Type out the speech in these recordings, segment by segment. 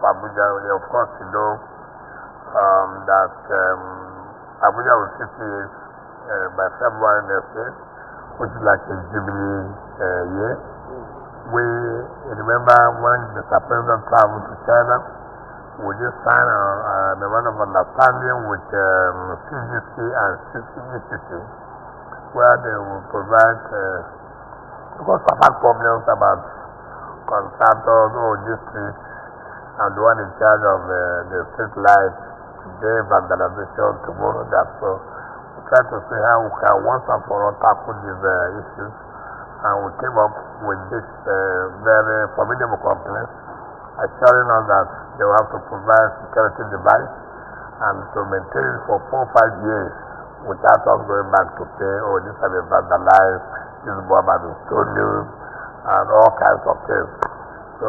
Abuja. Of course, you know that Abuja will 60 years by February next year, which is like a jubilee year. We remember when Mr. President traveled to China, we just signed a memorandum of understanding with CGC and CCECC, where they will provide, because I've had problems about contractors or districts and the one in charge of the street lights, today vandalization, tomorrow that. So we try to see how we can once and for all tackle these issues, and we came up with this very formidable complaint, assuring us that they will have to provide security device and to maintain it for 4 or 5 years without us going back to pay, or this have been vandalized, this bomb has been stolen, and all kinds of things. So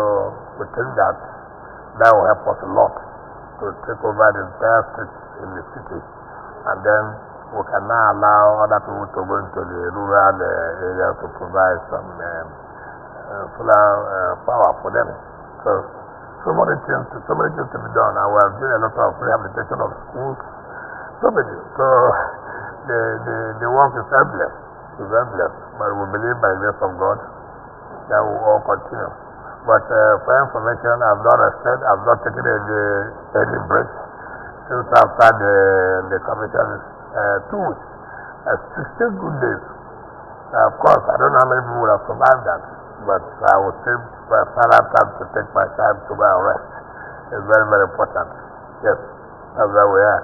we think that will help us a lot to take over the entire streets in the city, and then we can now allow other people to go into the rural areas to provide some solar power for them. So many things to be done, and we have done a lot of rehabilitation of schools, so many. So the work is endless, but we believe by the grace of God that will all continue. But for information, I've not rested, I've not taken any break since after the commission is 2 weeks. 16 good days. Of course, I don't know how many people would have survived that, but I will take final time to take my time to go and rest. It's very, very important. Yes, that's where we are.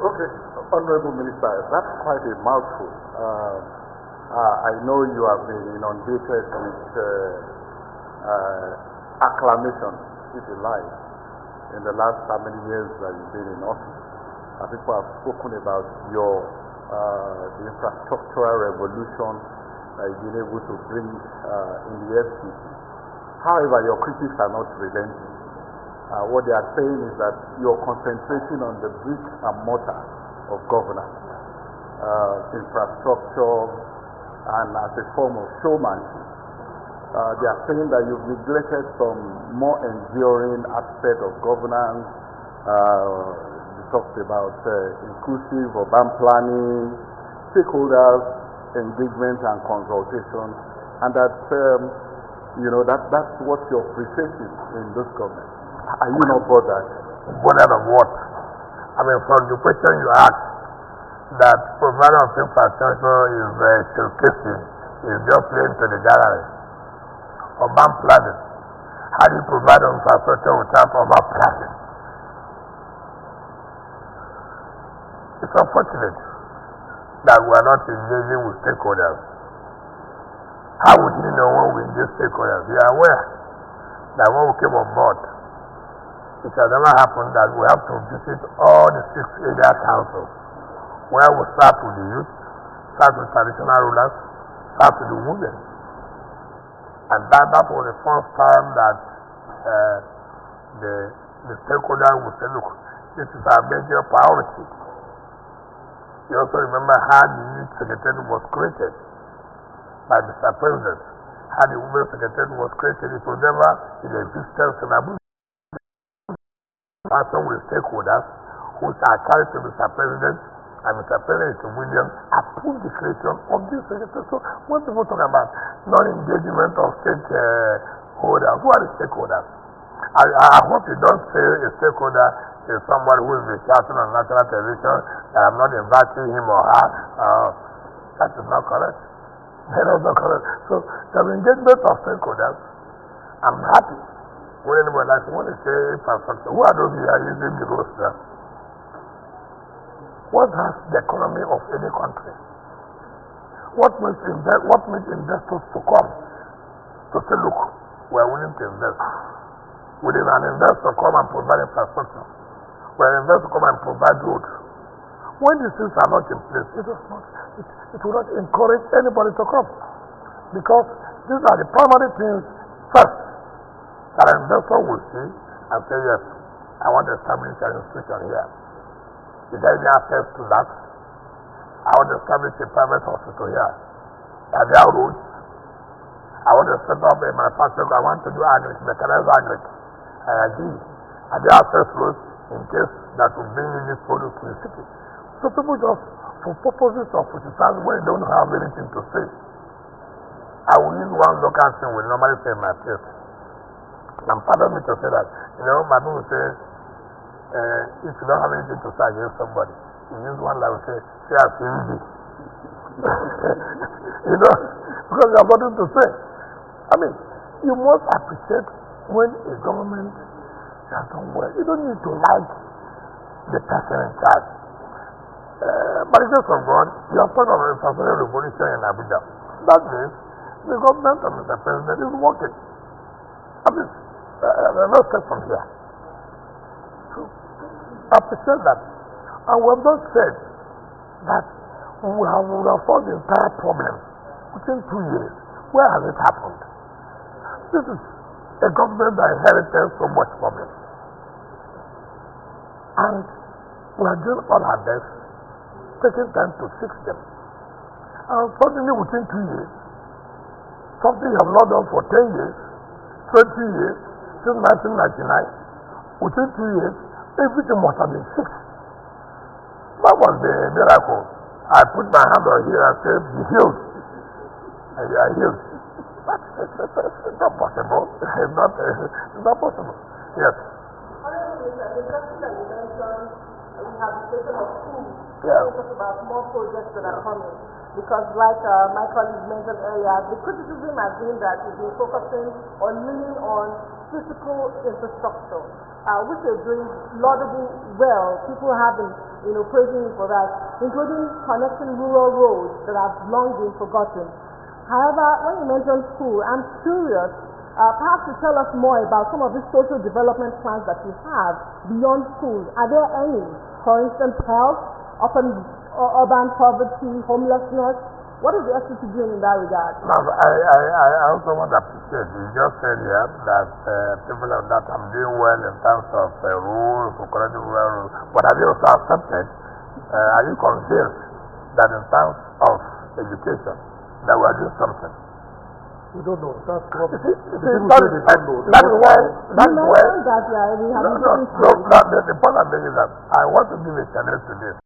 Okay, Honorable Minister, that's quite a mouthful. I know you have been inundated with acclamation, if you like, in the last how many years that you've been in office. People have spoken about your the infrastructural revolution that you've been able to bring in the FCT. However, your critics are not relenting. What they are saying is that your concentration on the brick and mortar of governance, infrastructure, and as a form of showmanship. They are saying that you've neglected some more enduring aspect of governance. They talked about inclusive urban planning, stakeholders, engagement and consultation, and that that's what your appreciation in this government. Are you not bothered? Bothered of what? I mean, from the question you asked, that provider of infrastructure is showcasing, is just playing to the gallery. Urban planning. How do you provide infrastructure without urban planning? It's unfortunate that we are not engaging with stakeholders. How would you know when we engage stakeholders? You are aware that when we came on board, it has never happened that we have to visit all the 6 area councils, where we start with the youth, start with traditional rulers, start with the women. And that was the first time that the stakeholder would say, look, this is our major priority. You also remember how the youth secretary was created by Mr. President, how the women secretary was created. It was never in existence in Abuja. Some with stakeholders who are carried to Mr. President, and Mr. President William approved the creation of this secretary. So when people talk about non-engagement of stakeholders, who are the stakeholders? I hope you don't say a stakeholder is somebody who is shouting on national television that I'm not inviting him or her. That is not correct. That is not correct. So the engagement of stakeholders, I'm happy. When anybody likes to want to say infrastructure, who are those who are using the roads there? What has the economy of any country? What makes investors to come to say, look, we are willing to invest? Will an investor come and provide infrastructure? Will an investor come and provide roads? When these things are not in place, it will not encourage anybody to come. Because these are the primary things first that an investor will see and say, yes, I want to establish an institution here. Is there any access to that? I want to establish a private hospital here. Are there roads? I want to set up a manufacturing, I want to do agric, mechanized agric. I agree. And there are access roads in case that will bring in this product to the city. So people just, for purposes of exercise, when they don't have anything to say, I will use one local thing we normally say in my place. And pardon me to say that, my people say, if you don't have anything to say against somebody, you use one like we say as easy. Because you have nothing to say. I mean, you must appreciate when a government has done well. You don't need to like the person in charge. By the grace of God, you have thought of a personal revolution in Abuja. That means the government of Mr. President is working. I mean, let's take from here. So, appreciate that. And we have not said that we have solved the entire problem within 2 years. Where has it happened? This is a government that inherited so much problem. And we are doing all our best, taking time to fix them. And suddenly within 2 years, something you have not done for 10 years, 20 years, since 1999, within 2 years, everything must have been fixed. That was the miracle. I put my hand on here and said, be healed. And you are healed. But it's not possible. It's not possible. Yes. The question that you mentioned, we have the station of schools. Yeah. We talk about more projects that are coming. Because like my colleague mentioned earlier, the criticism has been that we've been focusing on leaning on physical infrastructure, which is doing laudable well. People have been, praising you for that, including connecting rural roads that have long been forgotten. However, when you mention school, I'm curious, perhaps to tell us more about some of the social development plans that you have beyond schools. Are there any? For instance, health, urban poverty, homelessness. What is the FCT doing in that regard? Now, I also want to appreciate, you just said here that people of that I'm doing well in terms of rules, correcting rules, but have you also accepted, are you convinced that in terms of education, that we are doing something? We don't know. That's what that is why the point I'm making is that I want to give a challenge to this.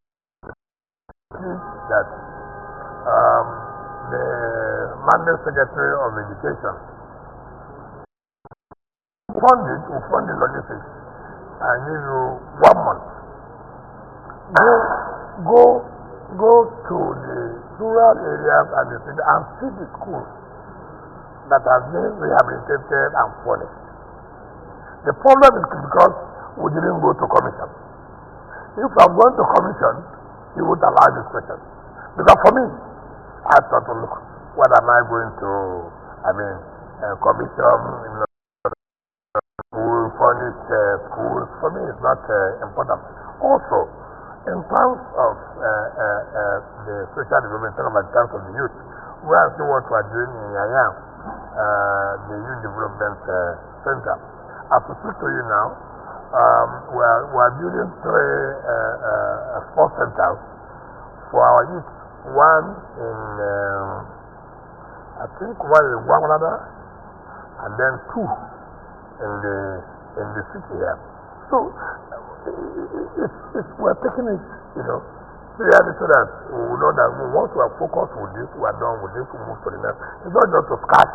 That the Mandate Secretary of Education will fund the logistics and give you 1 month. Go to the rural areas and the city and see the schools that have been rehabilitated and furnished. The problem is because we didn't go to commission. If I'm going to commission, you would allow this question. Because for me, I thought, look, what am I going to, commission, school, furnish schools? For me, it's not important. Also, in terms of the social development, in terms of the youth, we are still what we are doing in Yayam, the Youth Development Center. As we speak to you now, we are building 4 centers for our youth. One in, I think one in Wangwalada, and then 2 in the city here. So we're taking it, seriously, so that we know that once we are focused with this, we are done with this, we move to the next. It's not just to scratch,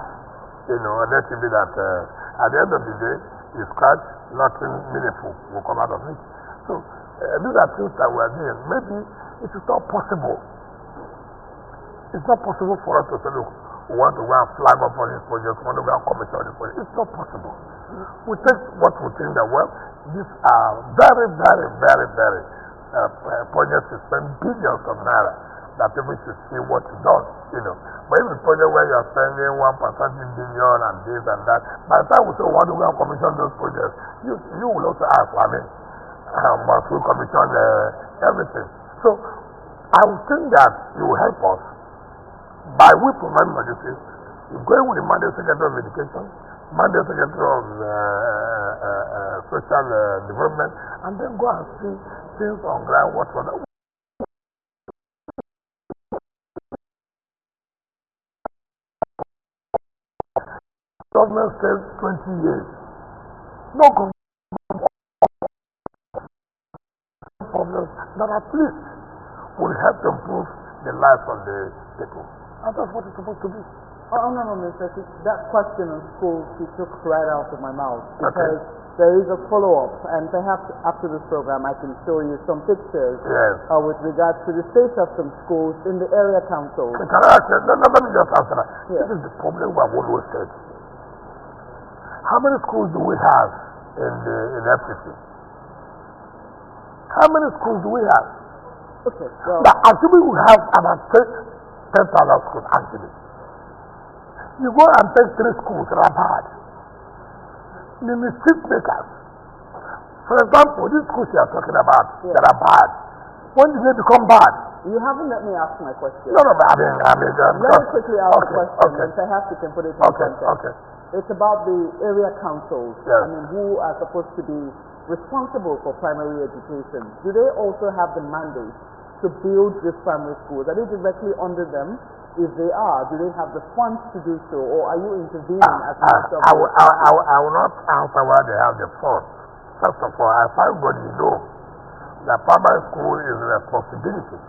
and let it be that at the end of the day, you scratch, nothing meaningful will come out of it. So these are things that we are doing. Maybe it is not possible. It's not possible for us to say, look, we want to go and flag up on this project, we want to go and commission on this project. It's not possible. We take what we think that, well, these are very, very, very, very projects to spend billions of naira that people should see what is done, But if the project where you are spending 1.5 billion and this and that, by the time we say we want to go and commission those projects, you will also ask, must we commission everything? So I would think that you will help us by we provide logistics. You go with the Mandate Secretary of Education, Mandate Secretary of Social Development, and then go and see things on ground, what for that. government says 20 years. No problems that at least will help to improve the life of the people. And that's what it's supposed to be. Honorable Minister, that question on schools you took right out of my mouth, because Okay. there is a follow-up, and perhaps after this program I can show you some pictures Yes. with regards to the state of some schools in the area councils. Can I ask you, let me just answer that. Yeah. This is the problem we have always said. How many schools do we have in FCT? How many schools do we have? Okay, well, Now, assuming we have about 10,000 schools, actually. You go and take 3 schools that are bad. The mistake makers. For example, these schools you are talking about that are bad, when did they become bad? you haven't let me ask my question. No, I mean, Let me quickly ask the question, okay. and perhaps you can put it in Okay, context. okay. It's about the area councils. Yes. I mean, who are supposed to be responsible for primary education. Do they also have the mandate to build these primary schools? Are they directly under them? If they are, do they have the funds to do so, or are you intervening as Minister of I will not answer why they have the funds. First of all, as everybody knows, that primary school is the responsibility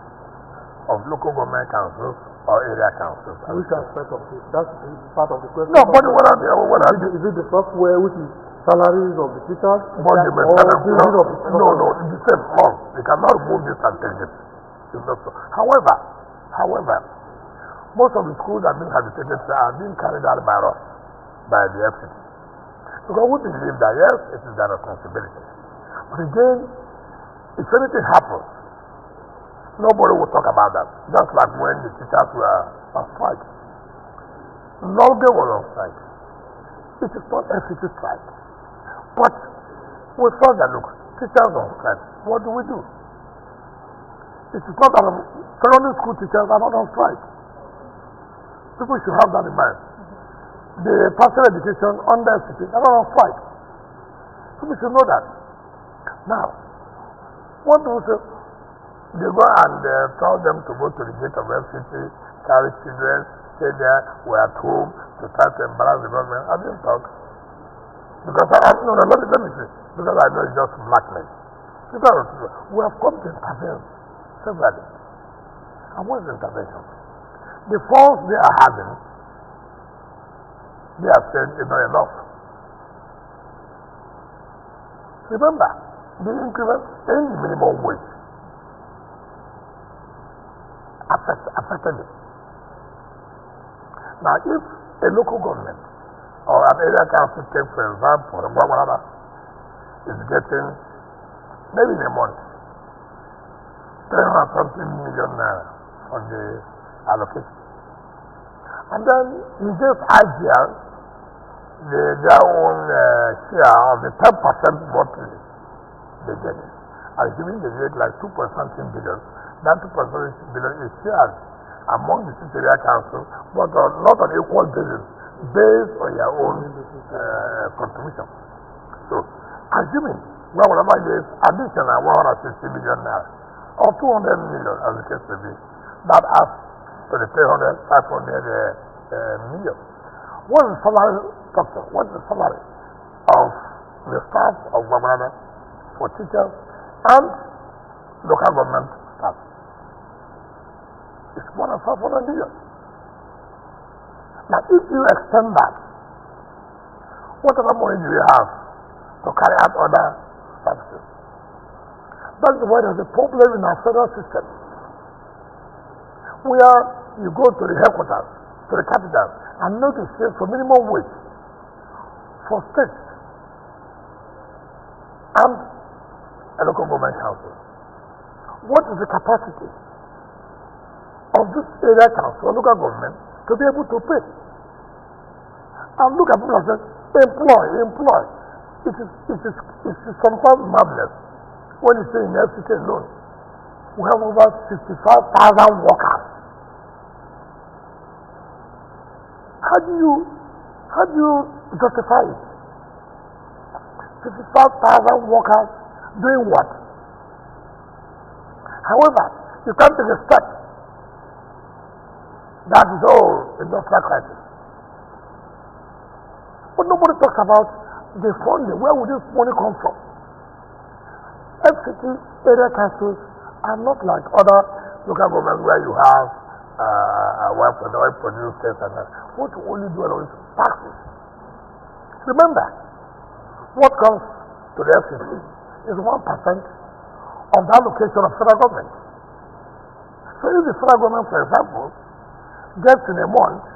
of local government councils or area councils. Which aspect of it? That's part of the question. No, but Is it the software, which is salaries of the teachers? But the or maintenance, building of the no, it's the same funds. They cannot remove this and take it. It's not so. However, most of the schools that are being habitated are being carried out by us, by the FCT. Because we believe that yes, it is their responsibility. But again, if anything happens, nobody will talk about that. Just like when the teachers were on strike. Nobody was on strike. It is not FCT strike. But we thought that, look, teachers on strike, what do we do? It is not that secondary school teachers are not on strike. People should have that in mind. The pastoral education under FCT are not on strike. People should know that. Now, what do we say? They go and tell them to go to the gate of FCT, carry children, stay there, we're at home, to try to embarrass the government. I didn't talk. Because let me say, because I know it's just blackmail. Because we have come to intervene severally. And what is intervention? The funds they are having, they are saying is not enough. Remember, the increment in the minimum wage affected it. Now, if a local government or an area council, take for example, is getting maybe in a month 300 something million naira on the allocation, and then in this IGR, their own share of the 10% monthly they get, assuming they get like 2 something billion. That 2 billion is shared among the six area councils, but not on equal basis, based on your own contribution. So, assuming whatever it is, additional 160 million naira or 200 million, as the case may be, that adds to the 300, 500 million. What is the salary structure? What is the salary of the staff of government for teachers and local government staff? It's more than 500 million. Now, if you extend that, what other money do you have to carry out other services? That's why there's a problem in our federal system, where you go to the headquarters, to the capital, and negotiate for minimum wage for states and a local government council. What is the capacity of this area council or local government to be able to pay? And look at people and say, employ. It is sometimes marvelous when you say in FCT alone, we have over 65,000 workers. How do you justify it? 55,000 workers doing what? However, you can't take a step. That is all industrial crisis. But nobody talks about the funding. Where would this money come from? FCT area councils are not like other local governments where you have one for the oil producers and that. What you only do is taxes. Remember, what comes to the FCT is 1% of the allocation of federal government. So if the federal government, for example, gets in a month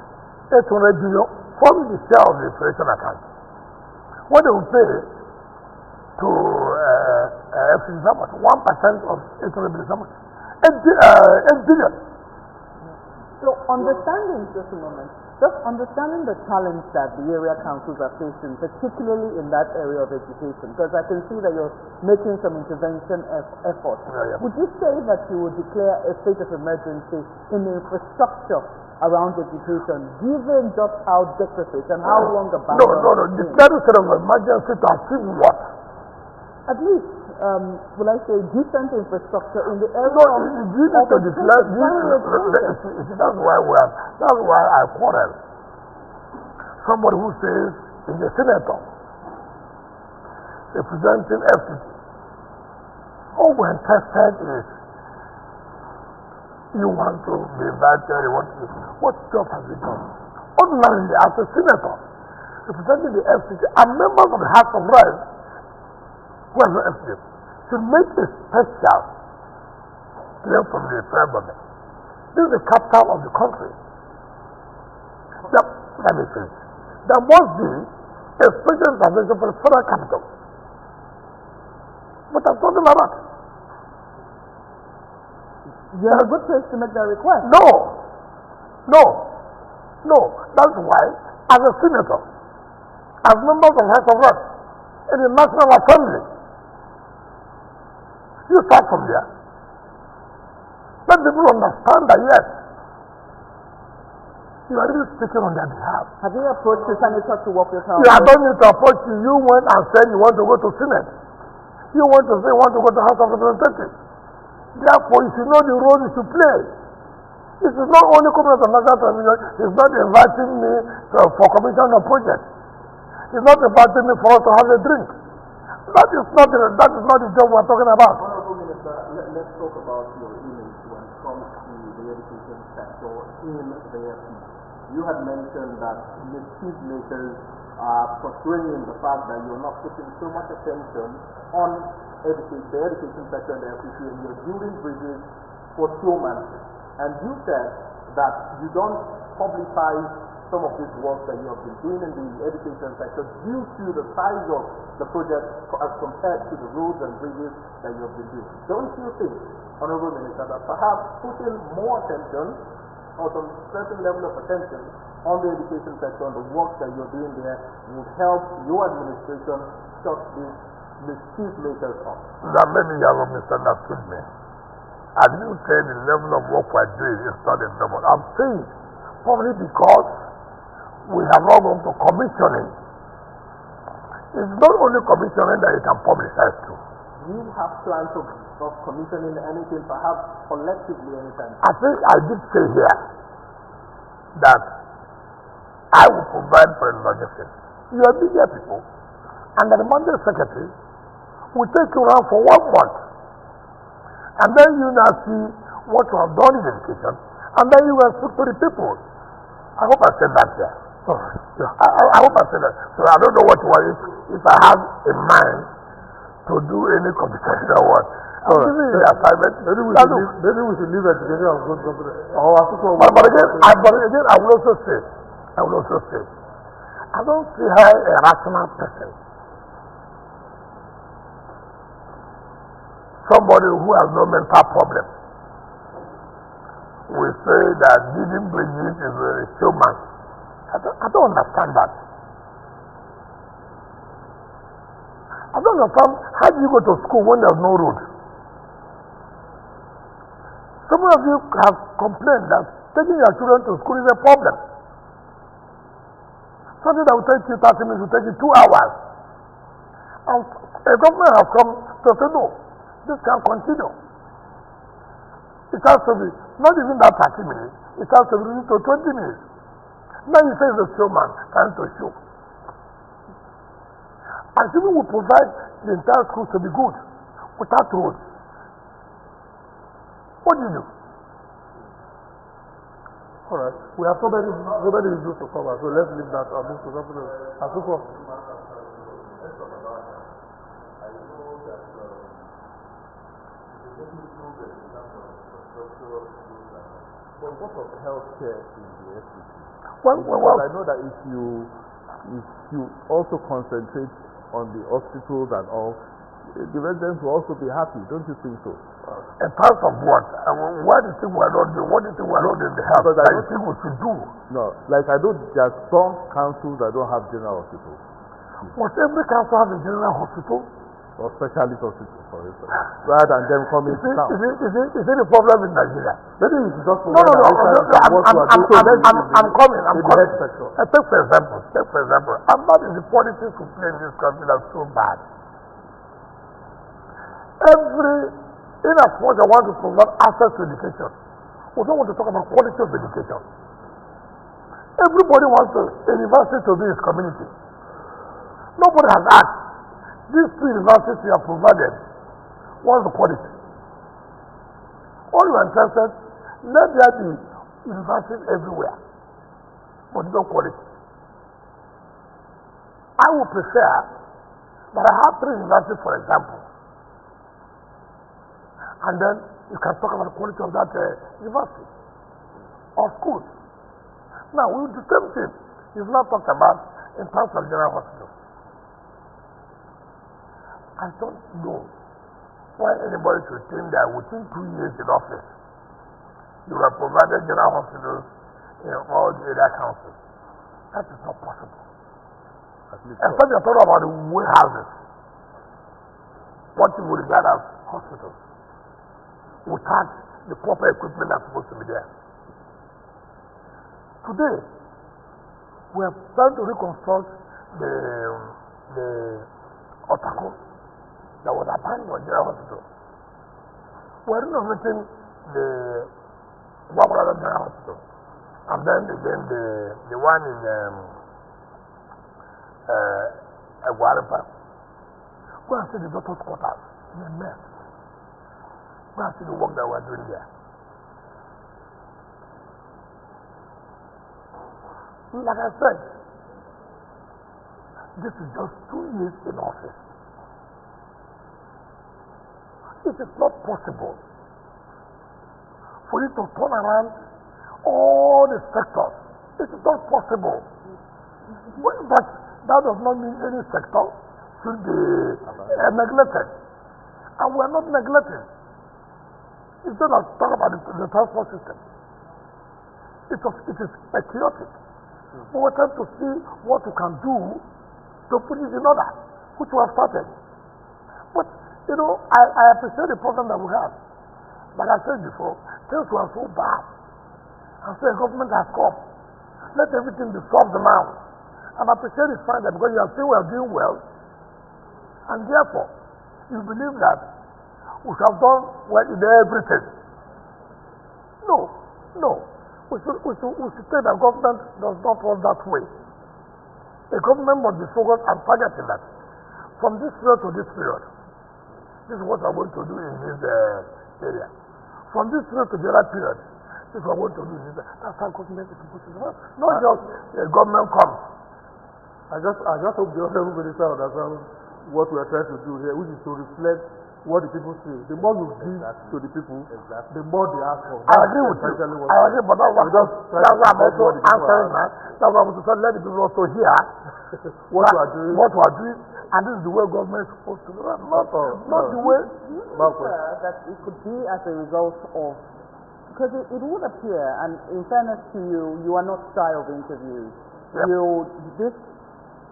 800 billion from the share of the inflation account, what they will pay to FCT is how much? 1% of 800 billion is how much? 8 billion. So understanding, just a moment, just understanding the challenge that the area councils are facing, particularly in that area of education, because I can see that you're making some intervention efforts. Yeah. Would you say that you would declare a state of emergency in the infrastructure around education, given just how deficit and how long the battle? No. Declare a state of emergency to achieve what? At least, will I say, decent infrastructure in the area No, of you need to declare. That's why I quarrel. Somebody who says is a senator representing FCT. All we're interested is you want to be invited, you want to. What job has been done? Ordinarily, as a senator representing the FCT and members of the House of Reps, who are not FCT, should make a special claim from the federal government. This is the capital of the country. Let me finish. There must be a special intervention for the federal capital. But I'm talking about that. You have a good place to make that request. No. That's why, as a senator, as members of the House of Reps, in the National Assembly, you start from there. Let people understand that yes, you are really speaking on their behalf. Have you approached the senator to work with her? You don't need to approach you. You went and said you want to go to Senate. You want to say you want to go to House of Representatives. Therefore, you should know the role you should play. This is not only coming to National Television. It's not inviting me for commission of projects. It's not inviting me for us to have a drink. That is not the job we're talking about. Honorable Minister, let's talk about your image when it comes to the education sector in the FCT. You had mentioned that mischief makers are portraying the fact that you're not putting so much attention on the education sector in the FCT, and you're building bridges for showmanship. And you said that you don't publicize some of this work that you have been doing in the education sector due to the size of the project as compared to the roads and bridges that you have been doing. Don't you think, Honorable Minister, that perhaps putting more attention or some certain level of attention on the education sector and the work that you're doing there would help your administration shut these mischief makers off? That many young misunderstood me. I didn't say the level of work we're doing is not enough. I'm saying probably because we have not gone to commissioning. It's not only commissioning that you can publicize to. Do you have plans of commissioning anything, perhaps collectively anytime? I think I did say here that I will provide for the logistics. You are media people, and the Monday secretary will take you around for 1 month. And then you now see what you have done in education, and then you will speak to the people. I hope I said that here. I hope I said that. So I don't know what you want if I have in mind to do any competition or what. I'm giving you the assignment. Maybe we should leave education and go to something. But again, I will also say, I don't see her a rational person. Somebody who has no mental problem. We say that building bridges is a showman. I don't understand that. I don't understand how do you go to school when there's no road. Some of you have complained that taking your children to school is a problem. Something that will take you 30 minutes will take you 2 hours. And a government has come to say no. This can continue. It has to be, not even that 30 minutes, it has to be reduced to 20 minutes. Now you say the showman trying to show. And even we provide the entire schools to be good without roads. What do you do? All right. We have so many issues to cover, so let's leave that on this to something else. Well, what of healthcare in the FCT? Well, I know that if you also concentrate on the hospitals and all, the residents will also be happy, don't you think so? In terms of what? Why do you think we're not doing? What do you think we're not doing in the health? Because I don't think we should do. No, like I know there are some councils that don't have general hospitals. Must every council have a general hospital? Or specialist hospital, for instance, rather than them coming to town. Is it a problem in Nigeria? Maybe it's just No. I'm coming. Take for example. I'm not in the politics who play in this country that's so bad. In as much I want to provide access to education, we don't want to talk about quality of education. Everybody wants a university to be his community. Nobody has asked. These two universities you have provided, what's the quality? All you are interested, let there be universities everywhere, but no quality. I would prefer that I have 3 universities, for example, and then you can talk about the quality of that university or schools. Now, we do the same thing. It's not talked about in terms of general hospitals. I don't know why anybody should think that within 2 years in office, you have provided general hospitals in all the area councils. That is not possible. Except you're talking about the warehouses, what you would regard as hospitals, without the proper equipment that's supposed to be there. Today, we are trying to reconstruct the Otako that was abandoned on General Hospital. We are renovating the Wabara General Hospital, and then again the one in Aguaripa. Go and see the doctor's quarters in a mess. Go and see the work that we are doing there. Like I said, this is just 2 years in office. It is not possible for you to turn around all the sectors. It is not possible. But that does not mean any sector should be neglected. And we are not neglecting. Instead of talking about the transport system, it is chaotic. We are trying to see what we can do to put it in order, which we have started. But I appreciate the problem that we have. But I said before, things were so bad. And so the government has come. Let everything be solved now. And I appreciate the fact that because you are saying we are doing well, and therefore, you believe that we have done well in everything. No. We should say that government does not work that way. The government must be focused and targeting that. From this period to this period, this is what I'm going to do in this area. From this period to the other period, this is what I'm going to do in this area. That's how government is supposed to do. Not just the government comes. I just hope the Honorable Minister understands what we are trying to do here, which is to reflect what the people say. The more you give to the people, the more they ask for. I agree with you. I agree, but that's why I'm also answering that. That's why I'm also trying to let the people also hear what we are doing. And this is the way government is supposed to do it. Not the way. That it could be as a result of, because it would appear, and in fairness to you, you are not shy of interviews. Yep. This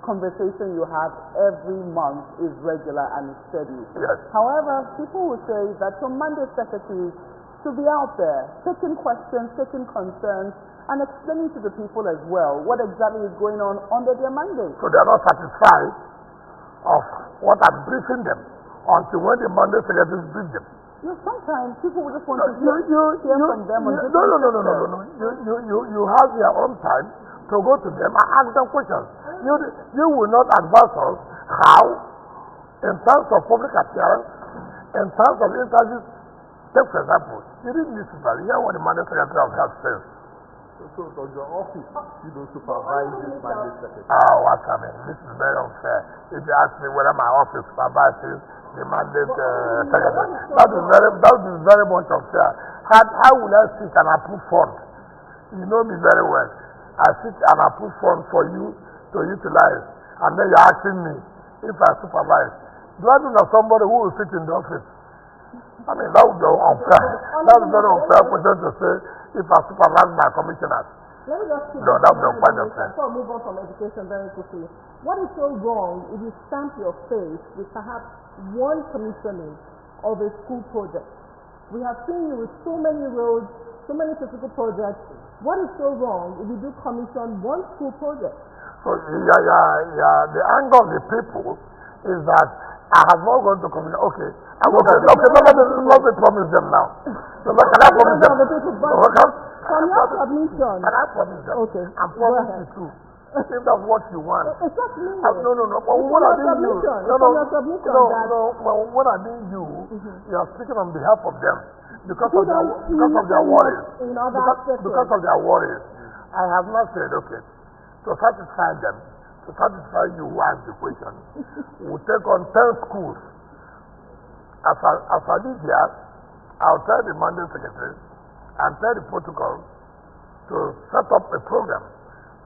conversation you have every month is regular and steady. Yes. However, people will say that your mandate secretaries should be out there taking questions, taking concerns, and explaining to the people as well what exactly is going on under their mandate. So they are not satisfied of what I'm briefing them until when the mandate secretaries brief them. Sometimes people will just want to hear from them. You have your own time to go to them and ask them questions. You will not advise us how, in terms of public appearance, in terms of interviews. Take for example, you didn't listen to hear what the Mandate Secretary of Health says. So does your office, supervise this Mandate Secretary? What's happening? This is very unfair. If you ask me whether my office supervises the Mandate Secretary, that is very much unfair. How will I sit and approve fund? You know me very well. I sit and approve fund for you to utilize, and then you're asking me if I supervise. Do I know somebody who will sit in the office? I mean, that would be unfair. That is very unfair question to say if I supervise my commissioners. Let me just no, that would be quite unfair. Before we move on from education very quickly, what is so wrong if you stamp your face with perhaps one commissioning of a school project? We have seen you with so many roads, so many physical projects. What is so wrong if you do commission one school project? So, the angle of the people is that I have not gone to commission. Okay, let me promise them now. So, can I promise them? From your submission. Can I promise them? Okay. I'm promising you too. If that's what you want. It's not me. No. But when I didn't you, when I didn't you are speaking on behalf of them because of their worries. Because of their worries. I have not said, okay, to satisfy them, to satisfy you who asked the question, we'll take on 10 schools. As I did here, I'll tell the Mandate Secretary and tell the protocol to set up a program.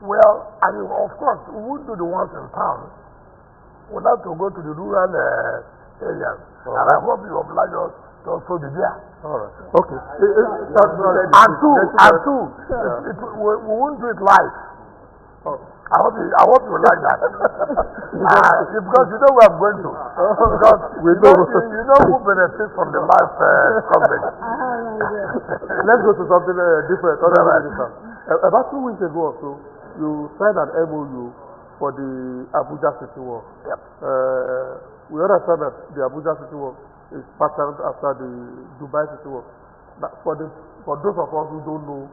Well, and of course, we would do the ones in town. We'd have to go to the rural areas. And I hope you oblige us to also be there. All right. Okay. And two, we won't do it live. Oh. I hope you like that. Because you know where I'm going to. Because you know who benefits from the live coverage. Let's go to something different. About 2 weeks ago or so, you signed an MOU for the Abuja City Walk. Yep. We understand that the Abuja City Walk is patterned after the Dubai City Walk. For those of us who don't know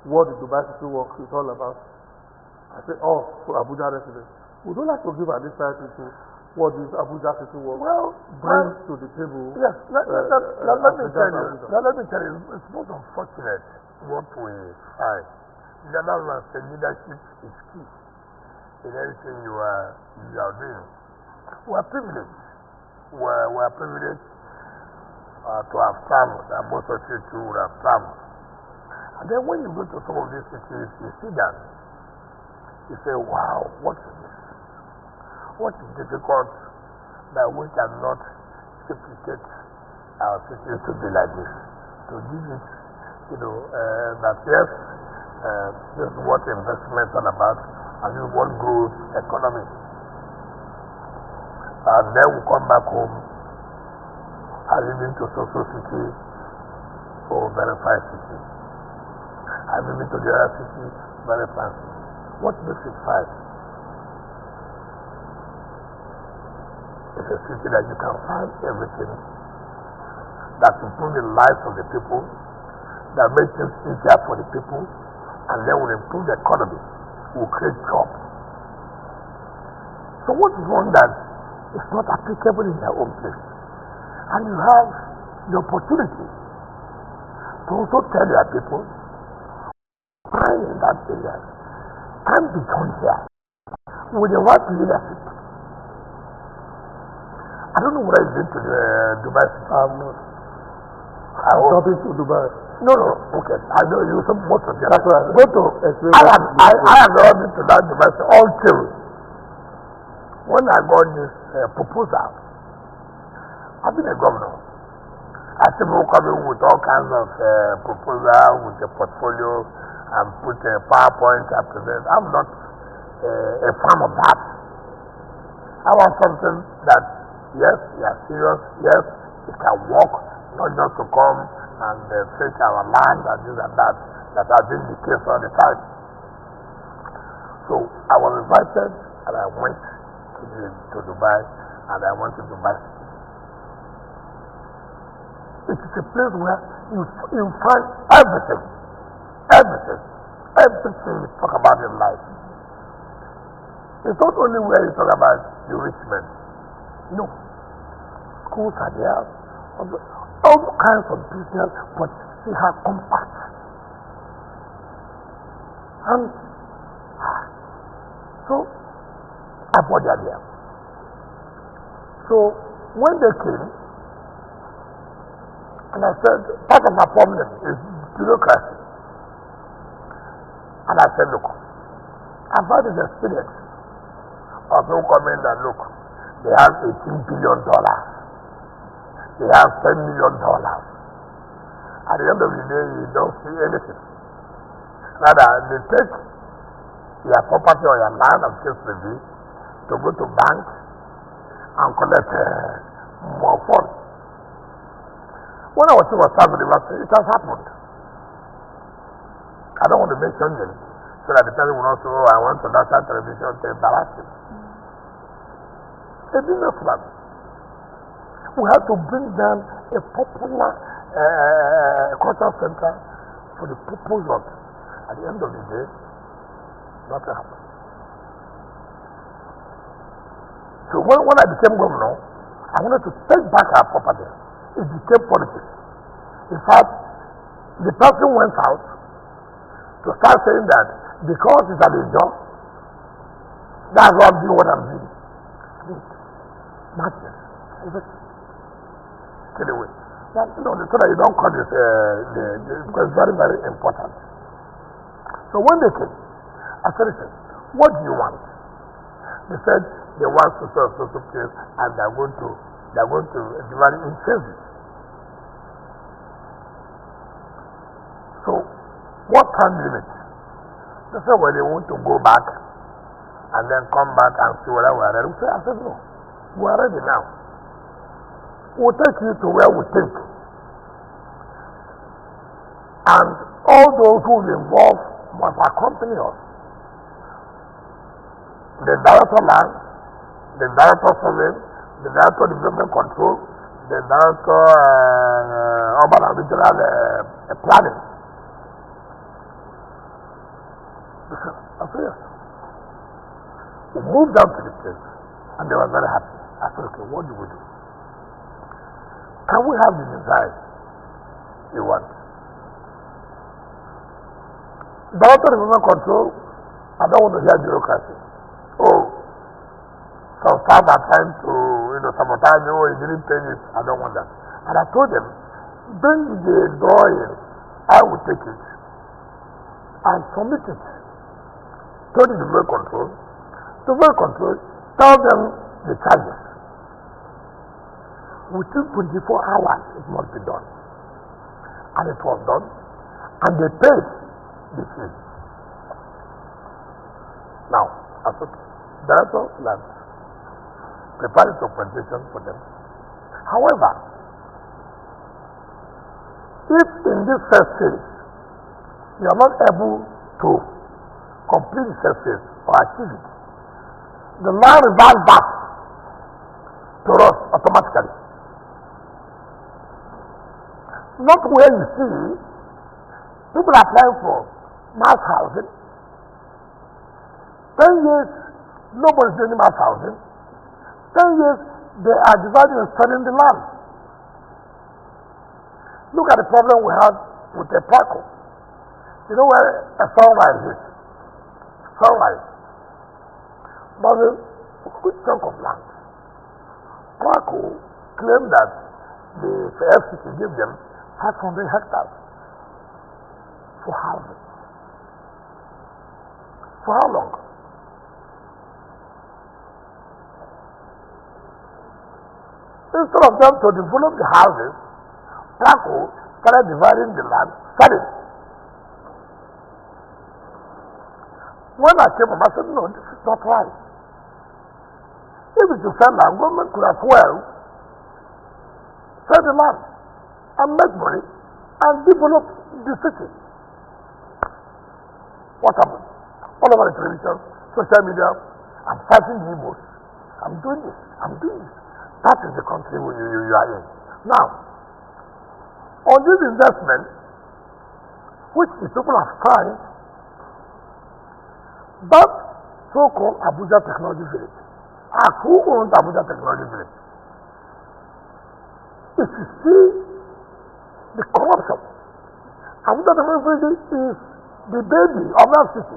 what the Dubai City Walk is all about, I say, for Abuja residents, would you like to give an insight into what this Abuja City Walk brings to the table? Yes, let me tell you, it's most unfortunate what we find. The other one said leadership is key in everything you are doing. We are privileged. We are privileged to have traveled, and most of you too would have traveled. And then when you go to some of these cities, you see that. You say, wow, what is this? What is difficult that we cannot duplicate our cities to be like this? To give it, that yes, this is what investment is all about, and this is what grows economy. And then we come back home, and even to social city, or verified city. And even to the other city, very fancy. What makes it fine? It's a city that you can find everything that improves the lives of the people, that makes things easier for the people, and then will improve the economy, will create jobs. So what is wrong that it's not applicable in their own place? And you have the opportunity to also tell your people, find in that area, can be done here with the right leadership. I don't know what I did to the Dubai. I was to Dubai. No, okay. I know you some most of them. That's right. Go to. I have not been to that Dubai until when I got this proposal. I've been a governor. I see people coming with all kinds of proposal with a portfolio and put a PowerPoint and present. I'm not a fan of that. I want something that yes, we are serious. Yes, it can work, not just to come and fetch our land and this and that has been the case all the time. So I was invited and I went to Dubai and I went to Dubai. It is a place where you find everything. Everything you talk about in life. It's not only where you talk about the rich men. No. Schools are there, all kinds of business, but see how compact. And so I bought the idea. So when they came, and I said, part of my problem is bureaucracy. And I said, look, I've had this experience of people coming and look, they have $18 billion. They have $10 million. At the end of the day, you don't see anything. Rather, they take your property or your land of case review to go to bank and collect more funds. When I was in West University, it has happened. I don't want to mention them so that the person will not say, oh, I want to national television to embarrass him. A businessman. We have to bring down a popular cultural center for the purpose of, at the end of the day, nothing happened. So when I became governor, I wanted to take back our property. It became politics. In fact, the person went out to start saying that because it's at a job, that's why I'm doing what I'm doing. Madness. Get away. So that you don't call this, because it's very, very important. So when they came, I said, listen, what do you want? They said they want social place and they're going to divide it in phases. So what time limit? They said, well, they want to go back and then come back and see whether we are ready. I said, no, we are ready now. We'll take you to where we think. And all those who will involve must accompany us. The director of land, the director of survey, the director of development control, the director urban and regional planning. I said, yes. We moved down to the place and they were very happy. I said, okay, what do we do? Can we have the design you want? Director of development control, I don't want to hear bureaucracy. Oh, some staff are trying to, sabotage me, oh, he didn't pay this, I don't want that. And I told them, bring the drawing, I will take it and submit it to the development control. Development control, tell them the charges. Within 24 hours, it must be done. And it was done, and they paid the fee. Now, I said, director land, prepare documentation for them. However, if in this first phase, you are not able to complete the first phase or achieve it, the land reverts back to us automatically. Not where you see people applying for mass housing. 10 years, nobody's doing mass housing. 10 years, they are dividing and selling the land. Look at the problem we had with the Paco. You know where a sunrise is? Sunrise. But a good chunk of land. Paco claimed that the FCT gave them 500 hectares for housing. For how long? Instead of them to develop the houses, Paco started dividing the land, selling. When I came up, I said, no, this is not right. If it's to sell land, government could as well sell the land and make money and develop the city. What happened? All over the television, social media, I'm fighting the Igbos. I'm doing this, I'm doing this. That is the country you are in. Now, on this investment, which the people have signed, that so-called Abuja Technology Village, who owns Abuja Technology Village? If you see the corruption, Abuja Technology Village is the baby of FCT.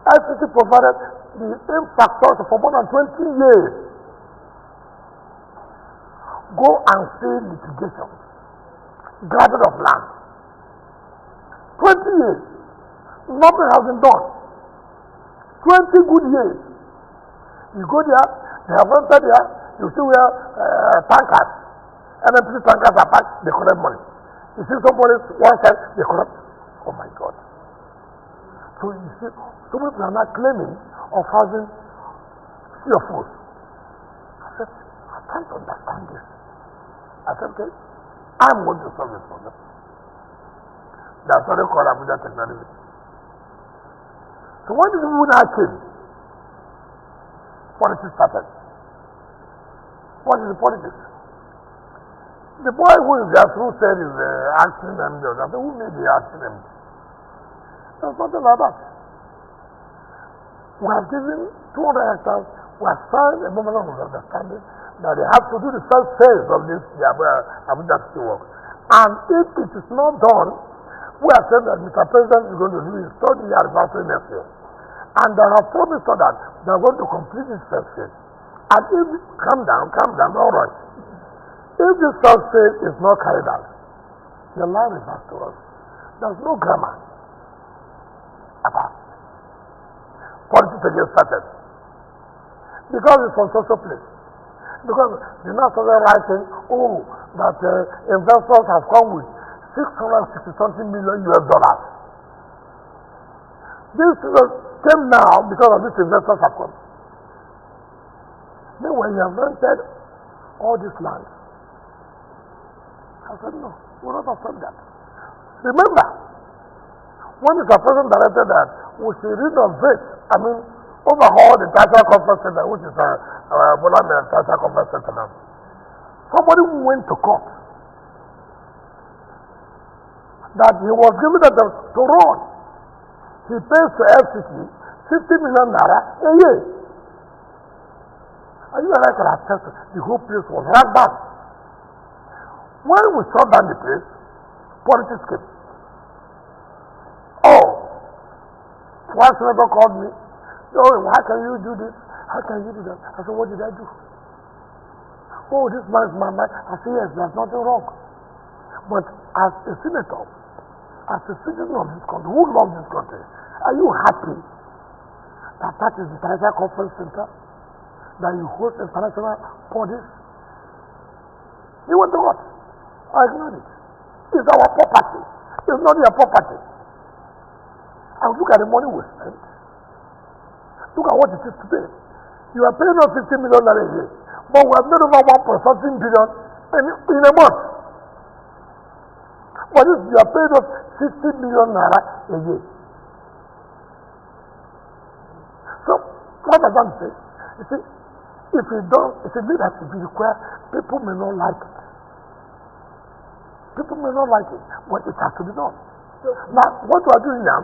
FCT provided the infrastructure for more than 20 years. Go and see litigation, granted of land. 20 years, nothing has been done. 20 good years. You go there, they have entered there, you see where tankers, NMPC tankers are packed, they collect money. You see somebody one side, they collect. Oh my God. So you see, so many people are not claiming of having CFOs. I said, I can't understand this. I said, okay, I'm going to solve this problem. That's what they call Abuja Technology. So when did the people now came? Politics started. What is the politics? The boy who is there who said is acting MD. I said, who made the acting MD? There's nothing like that. We have given 200 hectares, we have signed a memorandum of understanding that they have to do the first phase of this Abuja City work. And if it is not done, we have said that Mr. President is going to do his 30th anniversary next year. And they have promised that they are going to complete this first phase. And if, calm down, all right. If this first phase is not carried out, the line refers to us. There's no grammar about politics against started. Because it's from social place. Because they now started writing, that investors have come with 660 million US dollars. This came now because of these investors have come. Then when you have rented all this land, I said, no, we will not accept that. Remember, when Mr. President directed that we should renovate, overhaul the Tata Conference Center, which is Bola Tata Conference Center now. Somebody went to court that he was given that to run. He pays to FCT 50 million naira a year. And you and I can attest the whole place was right back. When we shut down the place, politics came. One senator called me, how can you do this? How can you do that? I said, what did I do? This man is my man. I said, yes, there's nothing wrong. But as a senator, as a citizen of this country, who loves this country, are you happy that that is the Tata Conference Center, that you host international bodies? He went to what? I ignored it. It's our property. It's not your property. And look at the money we spent. Look at what it is today. You are paying us 50 million a year, but we have made over 1.something billion in a month. But you are paying us 60 million naira a year. So, what does that say? You see, if you don't, if you need that to be required, people may not like it. People may not like it, but it has to be done. Now, what we are doing now,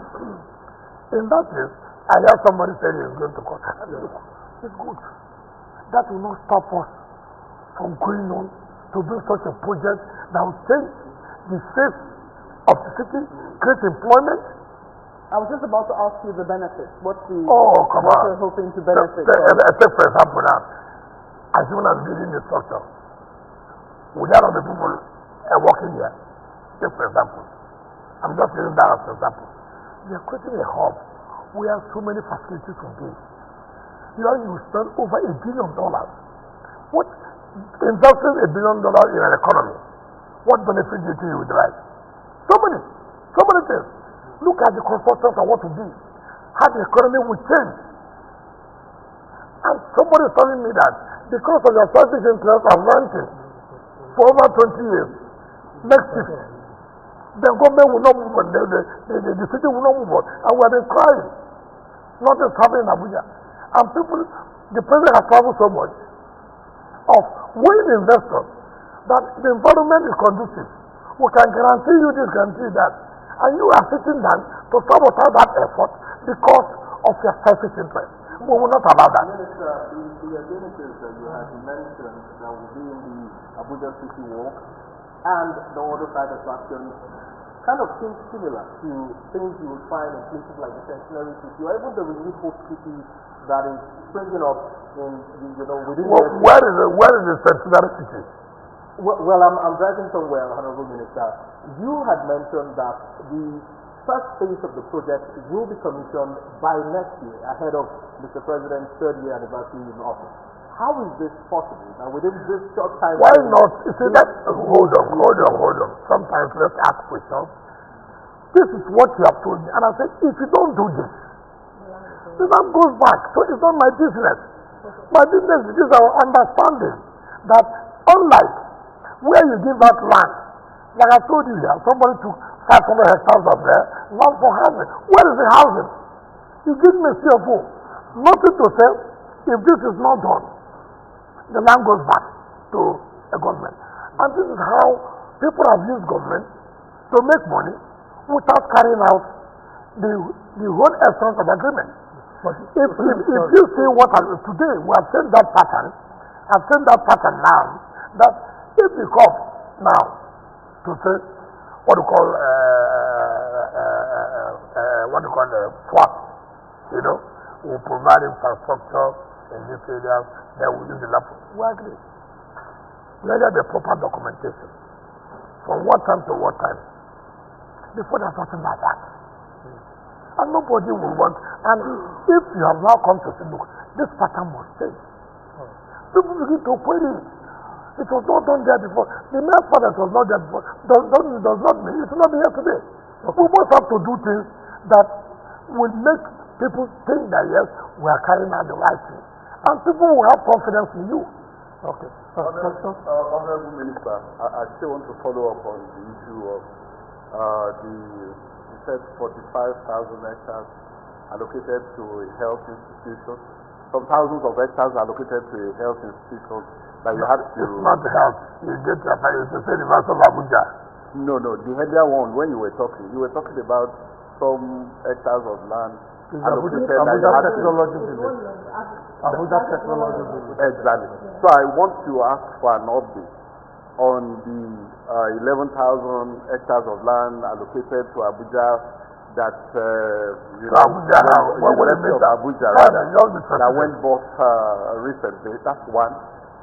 in that case, I heard somebody say he is going to court. It's good. That will not stop us from going on to do such a project that will change the face of the city, create employment. I was just about to ask you the benefits. What you're hoping to benefit from? Take for example now, as soon as building the structure, without all the people working here, take for example, I'm just using that as an example. We are creating a hub. We have so many facilities to build. You spend over $1 billion. What investing $1 billion in an economy? What benefit do you think you would derive? So many things. Look at the constructions and what to do. How the economy will change. And somebody is telling me that because of your selfish interest of renting for over 20 years, next year, the government will not move on, the city will not move on, and we have been crying. Nothing is happening in Abuja. And people, the president has traveled so much of when investors that the environment is conducive. We can guarantee you this, guarantee that. And you are sitting down to sabotage that effort because of your selfish interest. We will not allow that. Minister, the advantages that you had mentioned that will be in the Abuja City Walk and the other side attractions kind of seems similar to things you would find in places like the Centenary City or even the renewed Hope City that is springing up in, within where is the Centenary City? Well, I'm driving somewhere, Honorable Minister. You had mentioned that the first phase of the project will be commissioned by next year, ahead of Mr. President's third year anniversary in office. How is this possible? Now, within this short time... Why not? You see, hold on. Sometimes let's ask questions. This is what you have told me. And I said, if you don't do this, the land goes back. So it's not my business. My business is our understanding that unlike where you give that land, like I told you here, somebody took 500 hectares of there, land for housing. Where is the housing? You give me CFO. Nothing to say, if this is not done, the land goes back to the government. And this is how people have used government to make money without carrying out the whole essence of agreement. But if you see what today, we have seen that pattern, I've seen that pattern now, that if you come now to say what you call FWAT, will provide infrastructure in this area, they will use the laptop. We agree. Whether the proper documentation, from what time to what time, before there's something like that. And nobody will want, and if you have now come to say, look, this pattern must change. People begin to query. It was not done there before. The mere fact that it was not there before does not mean it will not be here today. We must have to do things that will make people think that yes, we are carrying out the right thing. And people will have confidence in you. Okay. Honorable Minister, I still want to follow up on the issue of you said 45,000 hectares allocated to a health institution. Some thousands of hectares allocated to a health institution that you have to... It's not health. You get your money to say the University of Abuja. No, the earlier one, when you were talking about some hectares of land allocated that you have to... Abuja Technology. Exactly. So I want to ask for an update on the 11,000 hectares of land allocated to Abuja that Abuja that went bought recently. That's one.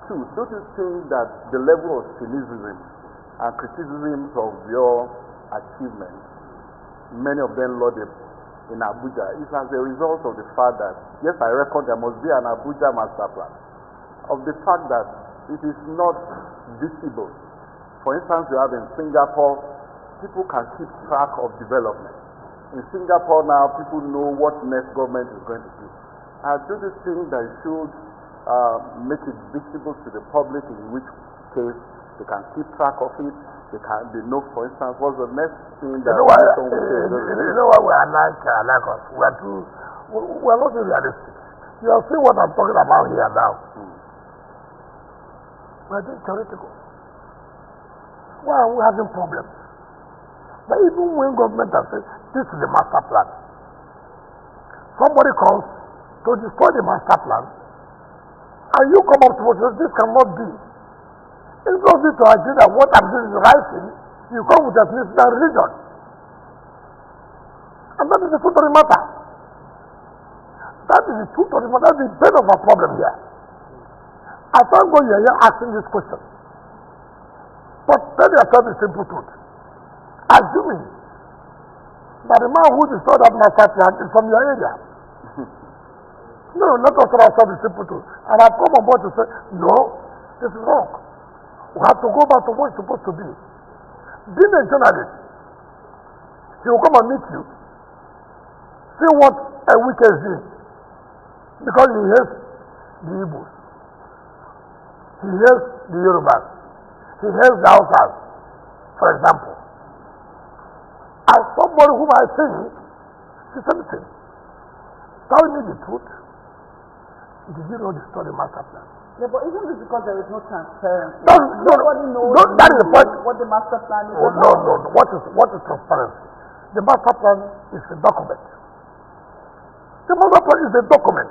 Two, don't you think that the level of cynicism and criticisms of your achievements, many of them lauded in Abuja, is as a result of the fact that, yes, I reckon there must be an Abuja master plan, of the fact that it is not visible. For instance, you have in Singapore, people can keep track of development. In Singapore now, people know what next government is going to do. Do you think that you should make it visible to the public, in which case they can keep track of it? They know, for instance, what's the next thing that you know what we are like us. We are not realistic. You have seen what I'm talking about here now. We are being theoretical. Why are we having problems? But even when government has said, this is the master plan, somebody comes to destroy the master plan, and you come up to us and say, this cannot be. It's not easy to agree that what I'm doing is the right thing. You come with ethnicity and religion. And that is the truth of the matter. That is the truth of the matter. That's the bed of our problem here. I thank God you are here asking this question. But tell yourself the simple truth. Assuming that the man who destroyed that master plan is from your area. No, let us tell ourselves the simple truth. And I've come on board to say, no, this is wrong. We have to go back to what it's supposed to be. Being a journalist, he will come and meet you, see what a Wike is doing, because he hates the Igbos, he hates the Yorubas, he hates the Hausas, for example. As somebody whom I see, the same thing. Tell me the truth. Did you not destroy the master plan? Yeah, but isn't it because there is no transparency? Nobody knows that is the point. what the master plan is Oh, about. no. What is transparency? The master plan is a document. The master plan is a document.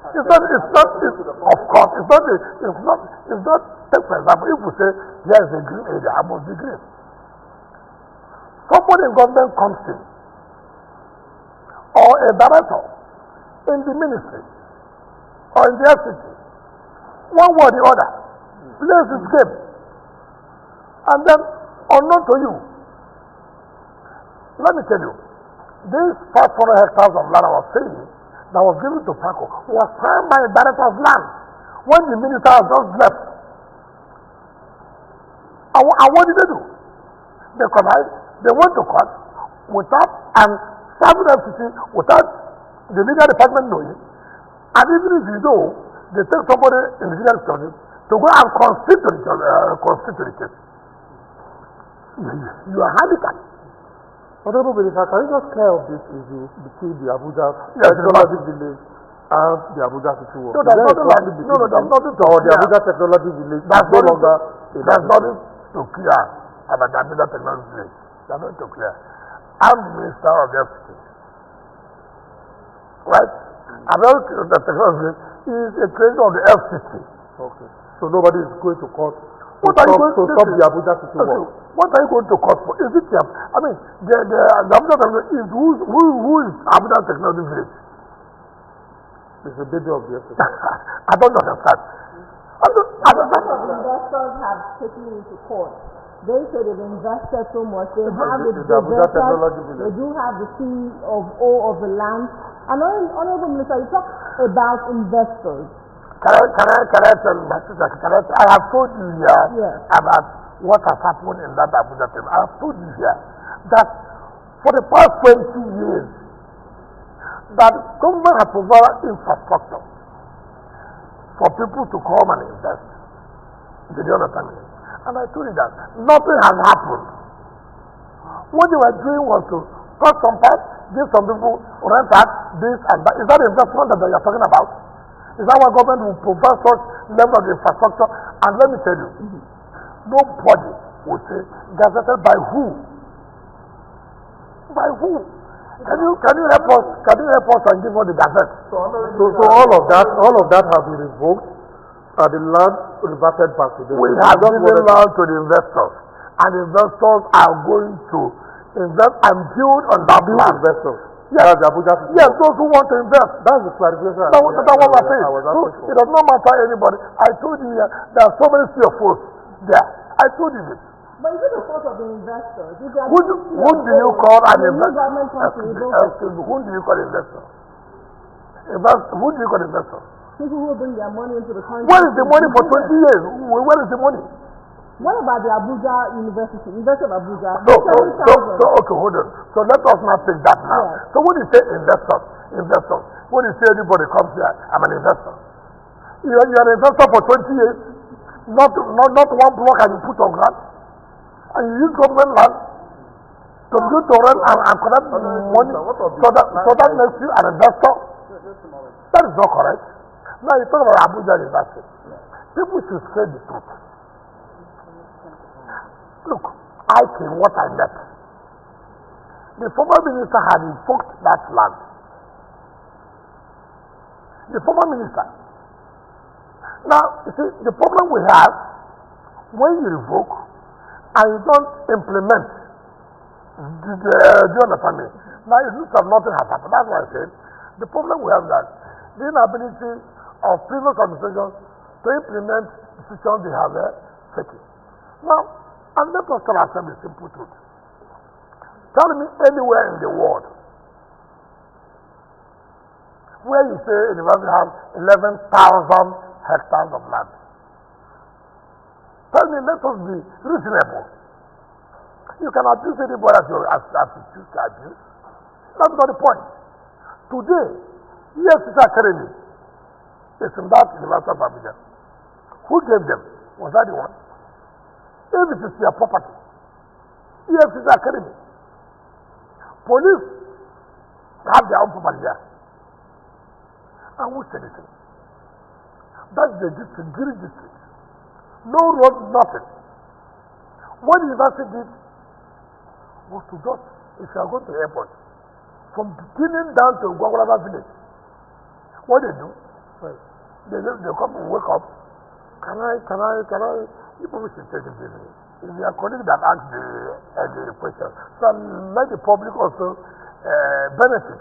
Of course, it's not, take for example, if we say, here is a green area, I must be green. Somebody in government comes in, or a director in the ministry, or in the FCT, one way or the other, plays his game. And then, unknown to you, let me tell you, this 500 hectares of land I was saying, that was given to Franco, was signed by a director of land when the minister had just left. And what did they do? They went to court without, and serving FCT without the legal department knowing, and even if you know, they take somebody in the legal studies to go and constitute the case. You are handicapped. Honorable Minister, can you just clear up this issue between the Abuja Technology Village and the Abuja City Walk? There's nothing to or the Abuja Technology Village There's no longer nothing to clear about the Abuja Technology Village. There's nothing to clear. I'm the Minister of the FCT. Right? About the technology village is a creation of the FCT. Okay. So nobody is going to court to What are you going stop the Abuja City Walk? What are you going to court for? Is it the Abuja Technology is who is Abuja Technology Village? It's a baby of the FCT. I don't understand. A lot of investors have taken into court. They say they've invested so much. They have the developers, they do have the CEO of the land. And Honorable Minister, you talk about investors. Can I tell my sister, I have told you here about what has happened in that Abuja thing. I have told you here that for the past 20 years, that government has provided infrastructure for people to come and invest. Did you understand me? And I told you that nothing has happened. What they were doing was to cut some parts, give some people rent out, this and that. Is that the investment that you are talking about? Is that what government will provide such level of infrastructure? And let me tell you, nobody will say gazetted by who? By who? Can you help us? Can you help us and give us the gazette? So all of that have been revoked, and the land reverted back to them. We have given land to the investors, and the investors are going to invest and build on that land. Investors. Yes, yes, those who want to invest. That's the clarification. That's what I saying. So it does not matter anybody. I told you there are so many CFOs there. I told you this. But is it the fault of the investors? Who do you call an investor? Who do you call investor? Who do you call investor? People who bring their money into the country. Where is the money for 20 years? Where is the money? What about the Abuja University, University of Abuja? Okay, hold on. So let us not take that now. Yeah. So when you say investors, when you say anybody comes here, I'm an investor. You're an investor for 20 years, not one block and you put on ground. And you use government land to build to rent and collect money. So that makes you an investor. That is not correct. Now you talk about Abuja University. People should say the truth. Look, I came what I met. The former minister had invoked that land. The former minister. Now, you see, the problem we have, when you revoke and you don't implement, do you understand me? Now, it looks like nothing has happened. That's why I said, the problem we have is that the inability of previous administrations to implement decisions they have taken. Now, and let us tell ourselves the simple truth. Tell me anywhere in the world where you say a university has 11,000 hectares of land. Tell me, let us be reasonable. You can abuse anybody as you choose to abuse. That's not the point. Today, FCT Academy is in that University of Abuja. Who gave them? Was that the one? If it is their property, FCT Academy, police have their own property there. And who said it? That's the district, Giri district. No road, nothing. What the university did was to just, if you are going to the airport, from beginning down to Gwagwalada village, what they do, they come and wake up. Can I, you people should take it easy. It's your colleague that asked the question. So let the public also benefit